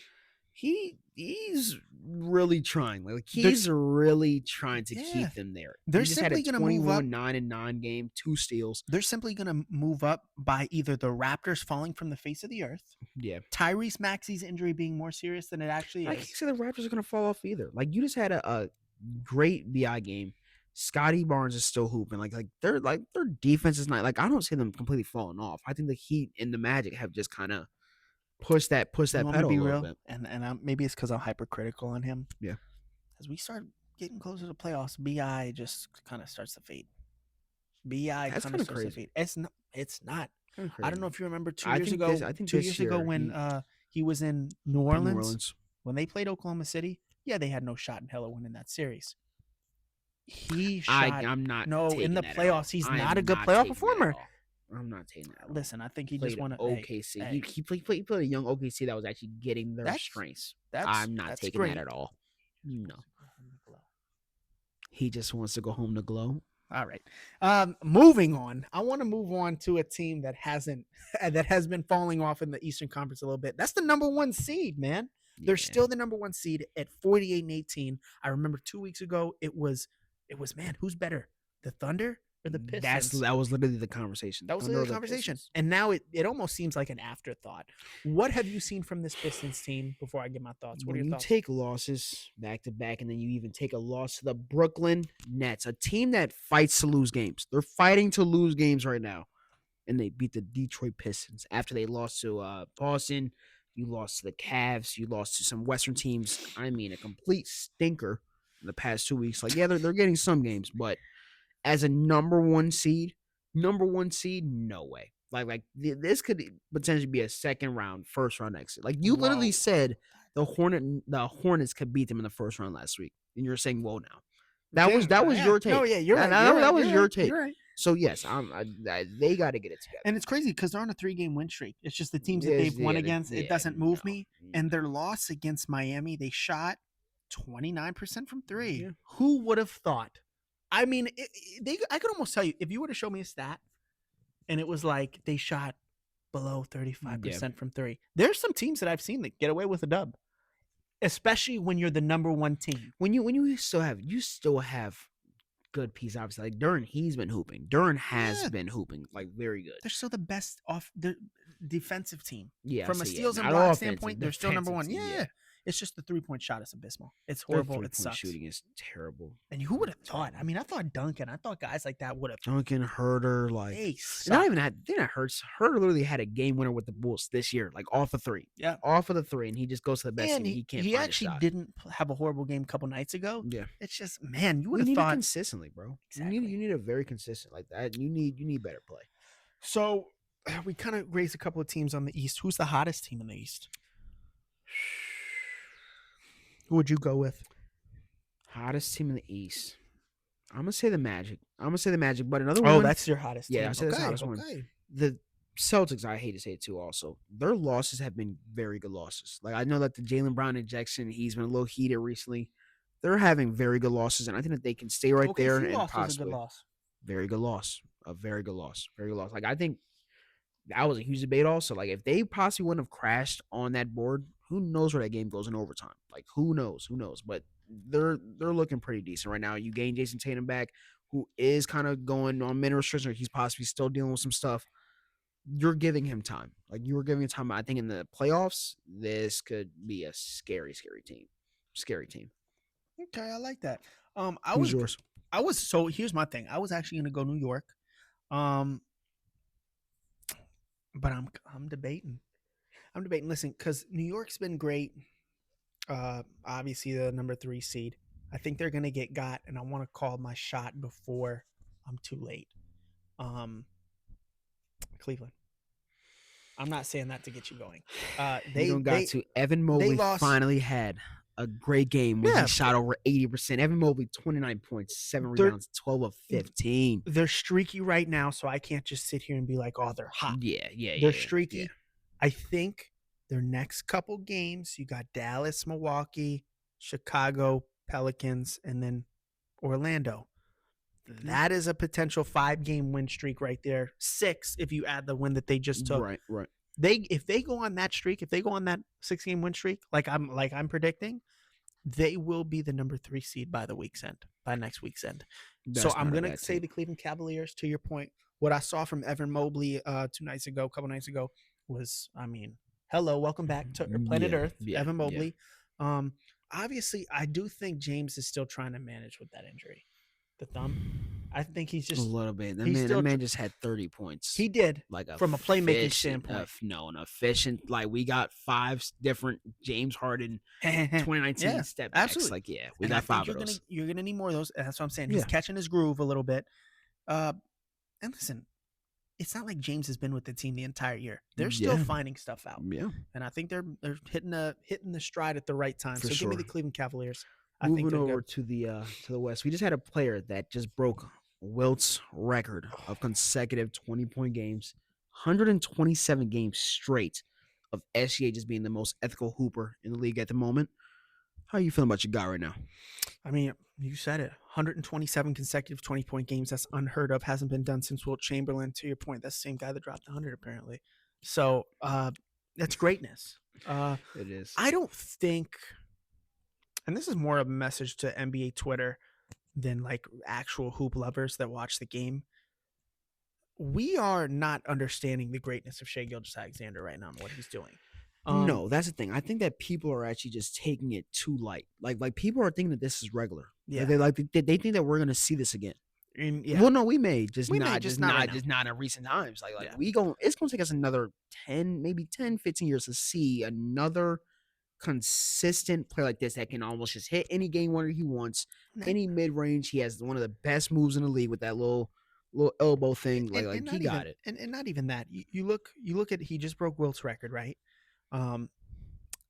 he's really trying. Like he's really trying to keep them there. They're simply going to move up 9-9 game, 2 steals. They're simply going to move up by either the Raptors falling from the face of the earth. Yeah. Tyrese Maxey's injury being more serious than it actually is. I can't say the Raptors are going to fall off either. Like you just had a great BI game. Scotty Barnes is still hooping. Like their defense is not, like I don't see them completely falling off. I think the Heat and the Magic have just kind of push that pedal a little bit. And maybe it's because I'm hypercritical on him. Yeah. As we start getting closer to playoffs, BI just kind of starts to fade. BI kind of starts to fade. It's not. I don't know if you remember 2 years ago. I think 2 years ago when he was in New Orleans, when they played Oklahoma City. Yeah, they had no shot in hell of winning that series. He shot. I'm not. No, in the playoffs, he's not a good playoff performer. I'm not taking that. Listen, I think he just won OKC. He played a young OKC that was actually getting their strengths. I'm not taking that at all. No. He just wants to go home to glow. All right. Moving on. I want to move on to a team that has been falling off in the Eastern Conference a little bit. That's the number 1 seed, man. They're still the number 1 seed at 48-18. I remember 2 weeks ago it was man, who's better? The Thunder or the Pistons? That was literally the conversation. That was literally the conversation. And now it almost seems like an afterthought. What have you seen from this Pistons team before I give my thoughts? What are your thoughts? You take losses back to back, and then you even take a loss to the Brooklyn Nets, a team that fights to lose games. They're fighting to lose games right now. And they beat the Detroit Pistons after they lost to Boston. You lost to the Cavs. You lost to some Western teams. I mean, a complete stinker in the past 2 weeks. Like, yeah, they're getting some games, but as a number 1 seed, no way. Like this could potentially be a second round, first round exit. Like you literally said, the Hornets could beat them in the first round last week, and you're saying, "Whoa, now." That was your take. No, yeah, you're right. That was your take. You're right. So yes, they got to get it together. And it's crazy because they're on a 3-game win streak. It's just the teams that they've won against. It doesn't move me. And their loss against Miami, they shot 29% from 3. Yeah. Who would have thought? I mean, I could almost tell you if you were to show me a stat, and it was like they shot below 35% from 3. There's some teams that I've seen that get away with a dub, especially when you're the number 1 team. When you still have good piece, obviously. Like Duran, he's been hooping. Duran has been hooping like very good. They're still the best off the defensive team. Yeah, from a steals and not block offensive, standpoint, they're still number 1. defensive team, Yeah. It's just the 3-point shot is abysmal. It's Their horrible. It three-point sucks. shooting is terrible. And who would have thought? I mean, I thought Duncan. I thought guys like that would have. Duncan, Herter, like They not even suck. that. They're not Hurts. Herter literally had a game winner with the Bulls this year, like off of 3. Yeah. Off of the 3, and he just goes to the best And team. He can't. he find actually a shot. didn't have a horrible game a couple nights ago. Yeah. It's just, man, you We would have need it thought. consistently, bro. Exactly. You need a very consistent like that. You need better play. So we kind of raised a couple of teams on the East. Who's the hottest team in the East? Who would you go with? Hottest team in the East. I'm gonna say the Magic. But another Oh, one. that's your hottest team. Yeah, I said that's the hottest one. The Celtics, I hate to say it too, also. Their losses have been very good losses. Like, I know that the Jaylen Brown injection, he's been a little heated recently. They're having very good losses, and I think that they can stay right there and loss was a possibly. good loss. Very good loss. A very good loss. Very good loss. Like, I think that was a huge debate also. Like, if they possibly wouldn't have crashed on that board, who knows where that game goes in overtime? Like, who knows? Who knows? But they're looking pretty decent right now. You gain Jason Tatum back, who is kind of going on minute restriction, or he's possibly still dealing with some stuff. You're giving him time. Like, you were giving him time. I think in the playoffs, this could be a scary, scary team. Scary team. Okay, I like that. Who's yours? So here's my thing. I was actually gonna go New York. But I'm debating. Listen, because New York's been great. Obviously the number 3 seed. I think they're gonna get got, and I want to call my shot before I'm too late. Cleveland. I'm not saying that to get you going. Evan Mobley lost. finally had a great game when he shot over 80%. Evan Mobley, 29 points, 7 rebounds, 12 of 15. They're streaky right now, so I can't just sit here and be like, oh, they're hot. Yeah. They're streaky. Yeah. I think their next couple games, you got Dallas, Milwaukee, Chicago, Pelicans, and then Orlando. That is a potential 5-game win streak right there. 6 if you add the win that they just took. Right. If they go on that streak, if they go on that 6-game win streak, like I'm predicting, they will be the number 3 seed by next week's end. That's so not I'm a gonna bad say team. the Cleveland Cavaliers. To your point, what I saw from Evan Mobley a couple nights ago was, I mean, hello, welcome back to planet Earth, Evan Mobley. Obviously, I do think James is still trying to manage with that injury, the thumb. I think he's just a little bit. That man just had 30 points. He did, like from a playmaking standpoint. An efficient. Like, we got 5 different James Harden 2019 step backs. Absolutely. Like, we got 5 of those. You're gonna need more of those. That's what I'm saying. He's catching his groove a little bit. And listen, it's not like James has been with the team the entire year. They're still finding stuff out. Yeah. And I think they're hitting the stride at the right time. For so sure. give me the Cleveland Cavaliers. Moving over to the West, we just had a player that just broke Wilt's record of consecutive 20-point games, 127 games straight of SGA just being the most ethical hooper in the league at the moment. How are you feeling about your guy right now? I mean, you said it. 127 consecutive 20-point games. That's unheard of. Hasn't been done since Wilt Chamberlain. To your point, that's the same guy that dropped 100 apparently. So that's greatness. It is. I don't think, and this is more of a message to NBA Twitter than like actual hoop lovers that watch the game. We are not understanding the greatness of Shai Gilgeous-Alexander right now and what he's doing. No, that's the thing. I think that people are actually just taking it too light. Like people are thinking that this is regular. Yeah. They think that we're gonna see this again. Yeah. Well, no, we may just We not may, just not in recent times. Like Yeah. it's gonna take us another 10, maybe 10, 15 years to see another consistent player like this that can almost just hit any game winner he wants, any mid range. He has one of the best moves in the league with that little elbow thing. Like he got it. And not even that. You look at, he just broke Wilt's record, right?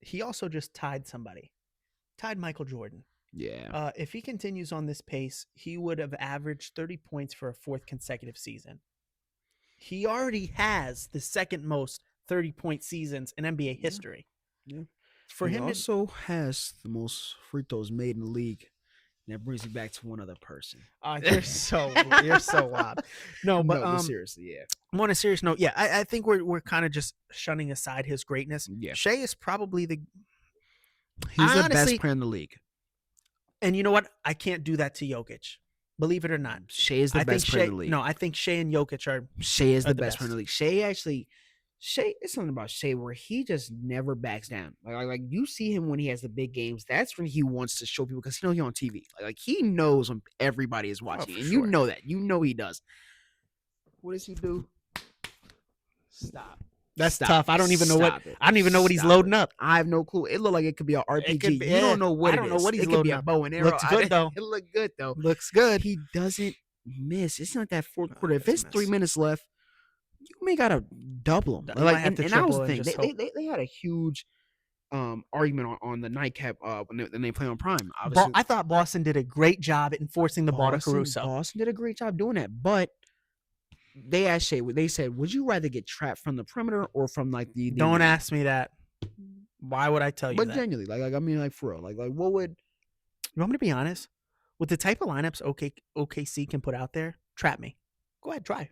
He also just tied Michael Jordan Yeah. If he continues on this pace, he would have averaged 30 points for a fourth consecutive season. He already has the second most 30-point seasons in NBA history. Yeah. For he him also has the most free throws made in the league. And that brings me back to one other person. you're so wild. No, but seriously, yeah. On a serious note, yeah, I think we're kind of just shunning aside his greatness. Yeah. Shai is probably He's the best player in the league. And you know what? I can't do that to Jokic. Believe it or not. Shai is the best player in the league. No, I think Shai and Jokic are. Shai is the best player in the league. Shai, it's something about Shai where he just never backs down. Like you see him when he has the big games. That's when he wants to show people because he knows he's on TV. Like he knows when everybody is watching, and you know that. You know he does. What does he do? Stop. That's tough. I don't even know what. I don't even know what he's loading up. I have no clue. It looked like it could be an RPG. You don't know what. I don't know what he's loading up. Bow and arrow. Looks good though. It looked good though. Looks good. He doesn't miss. It's not that fourth quarter. If it's 3 minutes left, you may gotta double him. And that was the thing. They had a huge argument on the nightcap when they play on Prime. Obviously, I thought Boston did a great job at enforcing the ball to Caruso. Boston did a great job doing that, but they asked Shai. They said, "Would you rather get trapped from the perimeter or from like the?" Don't ask me that. Why would I tell you that? But genuinely, like I mean, like for real, like what would? You want me to be honest? With the type of lineups OKC can put out there, trap me. Go ahead, try.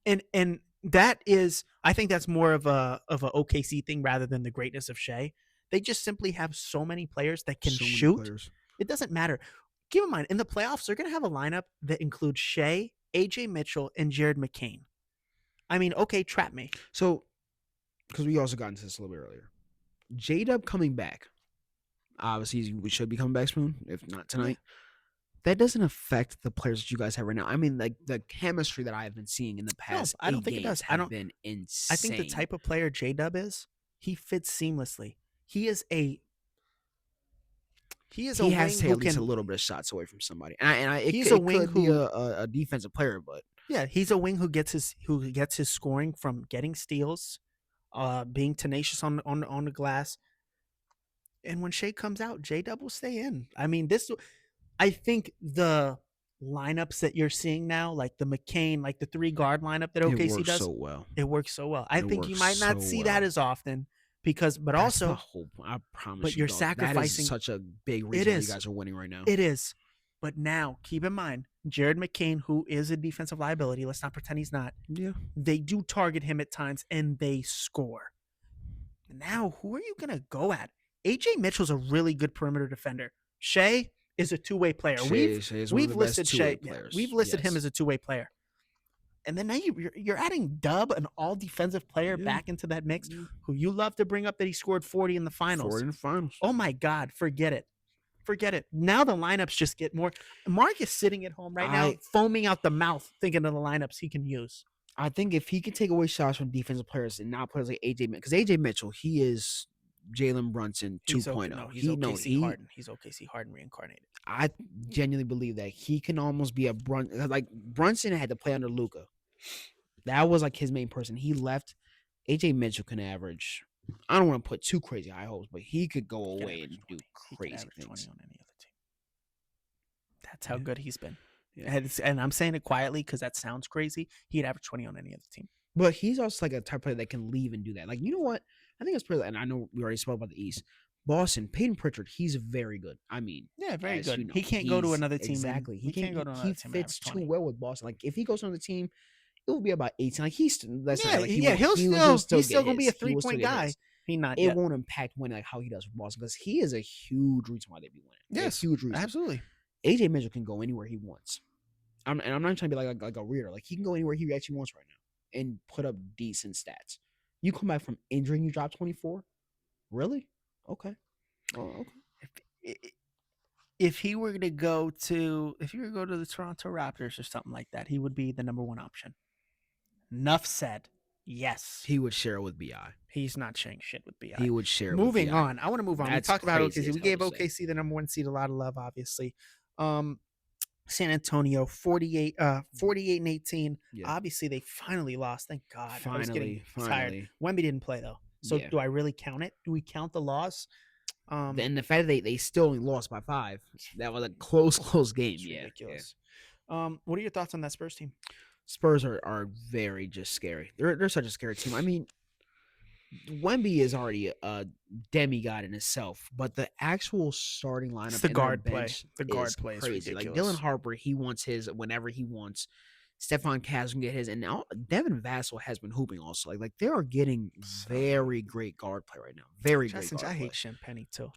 And that is, I think that's more of a OKC thing rather than the greatness of Shai. They just simply have so many players that can shoot. It doesn't matter. Keep in mind, in the playoffs, they're going to have a lineup that includes Shai, AJ Mitchell, and Jared McCain. I mean, okay, trap me. So, because we also got into this a little bit earlier. J-Dub coming back. Obviously, we should be coming back soon, if not tonight. That doesn't affect the players that you guys have right now. I mean, like the chemistry that I've been seeing in the past. I don't think it does. Been insane. I think the type of player J-Dub is, he fits seamlessly. He has to stay at least a little bit of shots away from somebody. He's a wing who be a defensive player, but yeah, he's a wing who gets his scoring from getting steals, being tenacious on the glass. And when Shai comes out, J-Dub will stay in. I mean, I think the lineups that you're seeing now, like the McCain, like the 3-guard lineup that OKC does, it works so well. I think you might not see that as often because, but that's also, I promise. But you're sacrificing. That is such a big reason why you guys are winning right now. It is. But now, keep in mind, Jared McCain, who is a defensive liability, let's not pretend he's not. Yeah. They do target him at times, and they score. Now, who are you going to go at? AJ Mitchell's a really good perimeter defender. Shai is a two-way player. We've listed Shai. We've listed him as a two-way player. And then now you're adding Dub, an all-defensive player, back into that mix, who you love to bring up that he scored 40 in the finals. 40 in the finals. Oh, my God. Forget it. Now the lineups just get more. Mark is sitting at home right now, foaming out the mouth, thinking of the lineups he can use. I think if he can take away shots from defensive players and not players like AJ Mitchell, because AJ Mitchell, he is Jalen Brunson 2.0. He's OKC Harden. He's OKC Harden reincarnated. I genuinely believe that he can almost be a Brunson. Like Brunson had to play under Luka. That was like his main person. He left. AJ Mitchell can average. I don't want to put too crazy high hopes, but he could go away and do crazy things. 20 on any other team. That's how good he's been. Yeah. And I'm saying it quietly because that sounds crazy. He'd average 20 on any other team. But he's also like a type of player that can leave and do that. Like, you know what? I think it's pretty. And I know we already spoke about the East. Boston, Peyton Pritchard, he's very good. I mean, very good. You know, he can't go to another team. Exactly. He can't go to another team. He fits too well with Boston. Like, if he goes to another team, it will be about 18. Like, he's still gonna be a 3-point guy. It won't impact winning like how he does with Boston because he is a huge reason why they be winning. Yes, huge reason. Absolutely. AJ Mitchell can go anywhere he wants. I'm not trying to be like a reader. Like, he can go anywhere he actually wants right now and put up decent stats. You come back from injury and you drop 24? Really? Okay. Oh, okay. If he were to go to the Toronto Raptors or something like that, he would be the number one option. Enough said. Yes. He would share with BI. He's not sharing shit with BI. He would share Moving with BI. on. I want to move on. We talked about OKC. We gave OKC the number one seed a lot of love, obviously. San Antonio, 48-18. Yeah. Obviously, they finally lost. Thank God. I was getting tired. Wemby didn't play, though. So do I really count it? Do we count the loss? And the fact that they still only lost by 5, that was a close game. It's Yeah, ridiculous. What are your thoughts on that Spurs team? Spurs are very just scary. They're such a scary team. I mean, Wemby is already a demigod in itself, but the actual starting lineup, It's the and their guard play. bench The guard is play is crazy. Like ridiculous. Dylan Harper, he wants his whenever he wants. Stephon Castle can get his, and now Devin Vassell has been hooping also. Like they are getting very great guard play right now. Very great guard I play. hate Champagny too.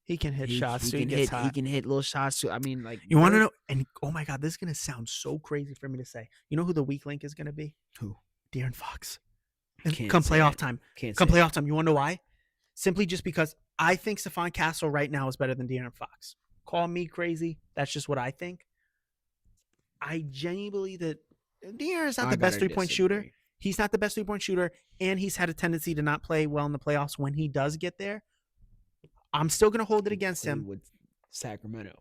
He can hit He shots. can gets hit. hot. He can hit little shots too. I mean, like You want to know? And oh my God, this is gonna sound so crazy for me to say. You know who the weak link is gonna be? Who? De'Aaron Fox. Can't Come say playoff it. time. Can't Come say it. playoff time. You want to know why? Simply just because I think Stephon Castle right now is better than De'Aaron Fox. Call me crazy. That's just what I think. I genuinely believe that De'Aaron is not the best 3-point shooter. He's not the best 3-point shooter, and he's had a tendency to not play well in the playoffs when he does get there. I'm still going to hold it against him. With Sacramento,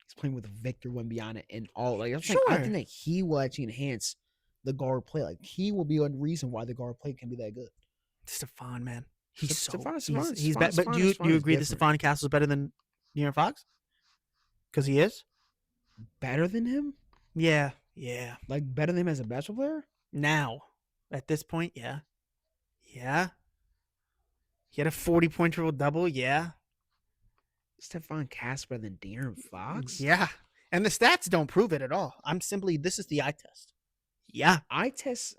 he's playing with Victor Wembanyama and all. Like Sure. I think that he will actually enhance the guard play. Like he will be a reason why the guard play can be that good. Stephon, man, he's Stephon- he's better. But do you agree that Stephon Castle is better than De'Aaron Fox? Because he is better than him. Yeah. Like better than him as a basketball player. Now, at this point, yeah. He had a 40-point triple double. Yeah. Stephon Castle better than De'Aaron Fox. Yeah. And the stats don't prove it at all. This is the eye test. Yeah. Eye test.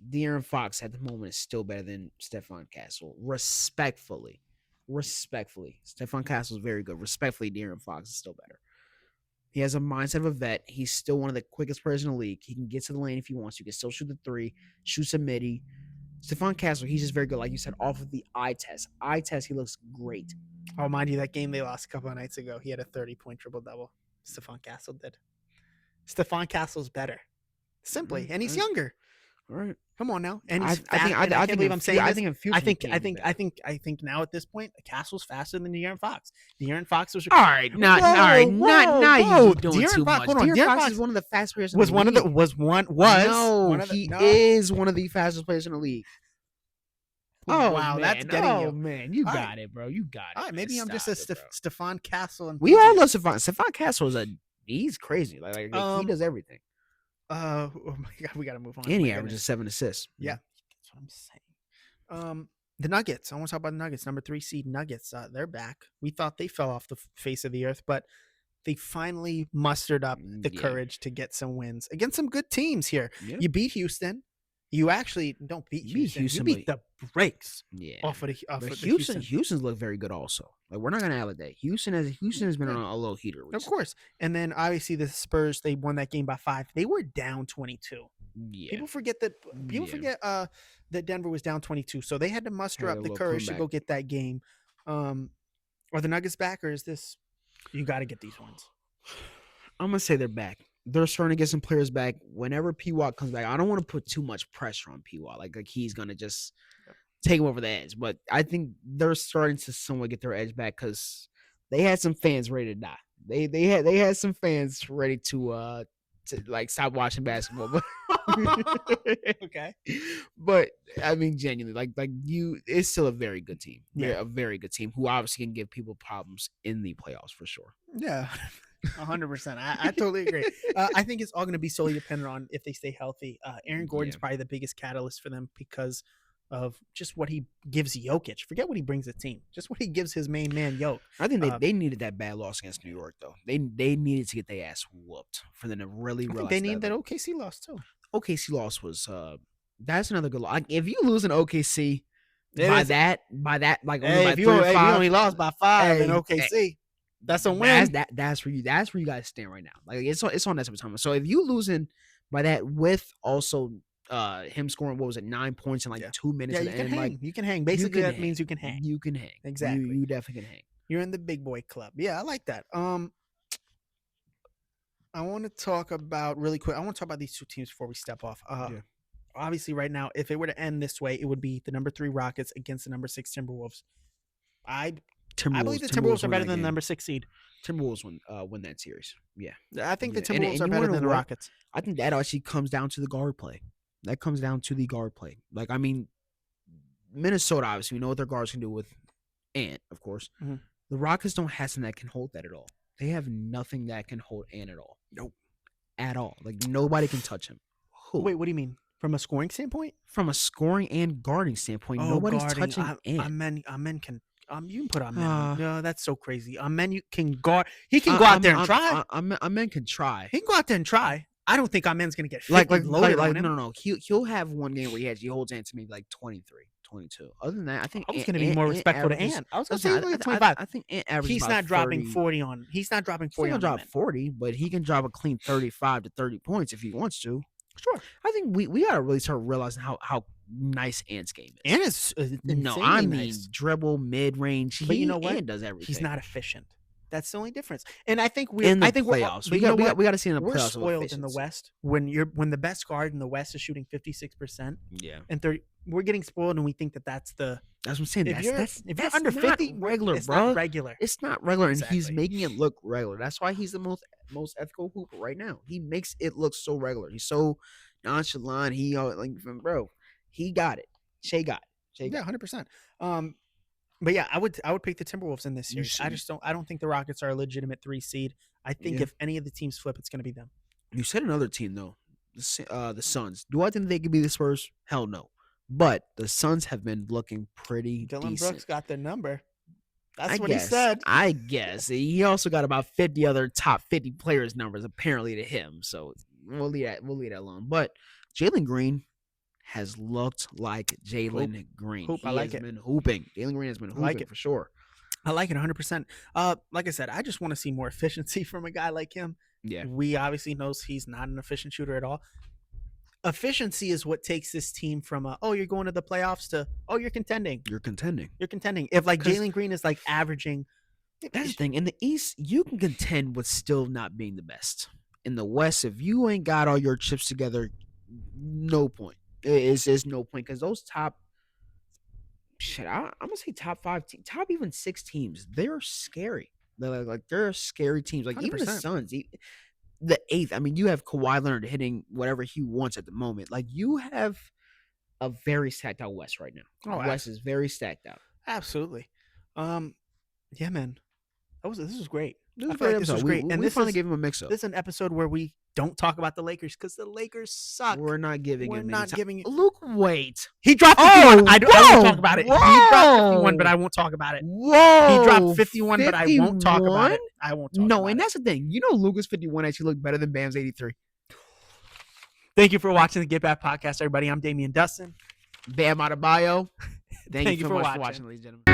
De'Aaron Fox at the moment is still better than Stephon Castle. Respectfully. Stephon Castle is very good. Respectfully, De'Aaron Fox is still better. He has a mindset of a vet. He's still one of the quickest players in the league. He can get to the lane if he wants to. He can still shoot the 3, shoot some midi. Stephon Castle, he's just very good. Like you said, off of the eye test. He looks great. Oh, mind you, that game they lost a couple of nights ago, he had a 30-point triple-double. Stephon Castle did. Stephon Castle's better. Simply. And he's younger. All right. Come on now. And he's I can't believe I'm saying this. I think now at this point, Castle's faster than De'Aaron Fox. De'Aaron Fox was all right. You doing De'Aaron too Fox, much. hold on. De'Aaron Fox is one of the fastest players in the league. He is one of the fastest players in the league. Oh wow, man. That's getting you. Man, you got it, bro. You got it. All right, maybe I'm just a Stephon Castle. And we all love Stephon. Stephon Castle he's crazy. Like he does everything. Oh my God, we got to move on. And he averages 7 assists. Yeah, that's what I'm saying. The Nuggets. I want to talk about the Nuggets. Number 3 seed Nuggets. They're back. We thought they fell off the face of the earth, but they finally mustered up the courage to get some wins against some good teams here. Yeah. You beat Houston. You actually don't beat Houston. You beat the brakes off of Houston. Houston's look very good also. Like we're not gonna add that. Houston has been on a little heater recently. Of course. And then obviously the Spurs, they won that game by 5. They were down 22. Yeah. People forget that Denver was down 22. So they had to muster up the courage to go get that game. Are the Nuggets back, or is this you got to get these ones? I'm gonna say they're back. They're starting to get some players back. Whenever P-Watt comes back, I don't want to put too much pressure on P-Watt. Like he's going to just take him over the edge. But I think they're starting to somewhat get their edge back because they had some fans ready to die. They had some fans ready to like stop watching basketball. Okay. But I mean, genuinely, it's still a very good team. Yeah, a very good team who obviously can give people problems in the playoffs for sure. Yeah. 100%. I totally agree. I think it's all going to be solely dependent on if they stay healthy. Aaron Gordon's probably the biggest catalyst for them because of just what he gives Jokic. Forget what he brings the team. Just what he gives his main man, Jokic. I think they needed that bad loss against New York, though. They needed to get their ass whooped for them to really realize they need that OKC loss, too. OKC loss was that's another good loss. Like, if you lose an OKC by that, like only by 3 or 5, you only lost by 5 in OKC. That's a win. That's where you guys stand right now. Like it's on that type of time. So if you losing by that with also him scoring 9 points in 2 minutes, you can hang. You can hang. Basically, that means you can hang. You can hang. Exactly. You definitely can hang. You're in the big boy club. Yeah, I like that. I want to talk about really quick. I want to talk about these two teams before we step off. Obviously, right now, if it were to end this way, it would be the number 3 Rockets against the number 6 Timberwolves. I believe the Timberwolves are better than the number 6 seed. Timberwolves win that series. Yeah. I think the Timberwolves are better than the Rockets. I think that actually comes down to the guard play. Like, I mean, Minnesota, obviously, we know what their guards can do with Ant, of course. Mhm. The Rockets don't have something that can hold that at all. They have nothing that can hold Ant at all. Nope. At all. Like, nobody can touch him. Who? Wait, what do you mean? From a scoring standpoint? From a scoring and guarding standpoint, nobody's touching Ant. Amen can. You can put Amen. No, that's so crazy. Amen, you can guard. He can go out there and try. Amen can try. He can go out there and try. I don't think Amen's gonna get 50 loaded on him. No. He'll have one game where he holds Ant to maybe like 23, 22. Other than that, I think I was gonna be more respectful to Ant. I was gonna say like 25. I think Ant averages. He's not dropping 40 on. He's not dropping 40 on. He'll drop 40, but he can drop a clean 35 to 30 points if he wants to. Sure. I think we gotta really start realizing how nice Ant's game is. Ant is insanely I mean nice. dribble, mid range. But you know what? Ant does everything. He's not efficient. That's the only difference. And I think in the playoffs. we got to see in the we're playoffs. spoiled in the West when the best guard in the West is shooting 56%. Yeah. And 30. We're getting spoiled, and we think that's what I'm saying. If you're under 50, regular, it's bro. not regular. It's not regular, and he's Exactly. making it look regular. That's why he's the most ethical hooper right now. He makes it look so regular. He's so nonchalant. Bro, he got it. Shai got it. Yeah, 100%. But yeah, I would pick the Timberwolves in this series. I don't think the Rockets are a legitimate 3 seed. I think if any of the teams flip, it's going to be them. You said another team though, the Suns. Do I think they could be the Spurs? Hell no. But the Suns have been looking pretty Dylan decent. Brooks got their number. That's I what guess, he said. I guess he also got about 50 other top 50 players' numbers apparently to him. So we'll leave that alone. But Jalen Green has looked like Jalen Green. Hoop, he I like has it. been hooping. Jalen Green has been hooping like it. for sure. I like it 100%. Like I said, I just want to see more efficiency from a guy like him. Yeah. We obviously knows he's not an efficient shooter at all. Efficiency is what takes this team from you're going to the playoffs to you're contending. You're contending. If like Jalen Green is like averaging. That's the thing. In the East, you can contend with still not being the best. In the West, if you ain't got all your chips together, no point. It's no point because those top I'm gonna say top 5 top even 6 teams, they're scary. They're scary teams. Like 100%. Even the Suns, the 8th. I mean, you have Kawhi Leonard hitting whatever he wants at the moment. Like you have a very stacked out West right now. West is very stacked out. Absolutely. Yeah, man. This was great. This was great. And we finally gave him a mix-up. This is an episode where we don't talk about the Lakers because the Lakers suck. We're not giving him. Luke, wait. He dropped 51. I won't talk about it. Whoa. He dropped 51, but I won't talk about it. Whoa. He dropped 51, but I won't talk about it. I won't talk about it. And that's the thing. You know Luka's 51 actually looked better than Bam's 83. Thank you for watching the Get Back Podcast, everybody. I'm Damian Dustin. Bam Adebayo. Thank you so much for watching, ladies and gentlemen.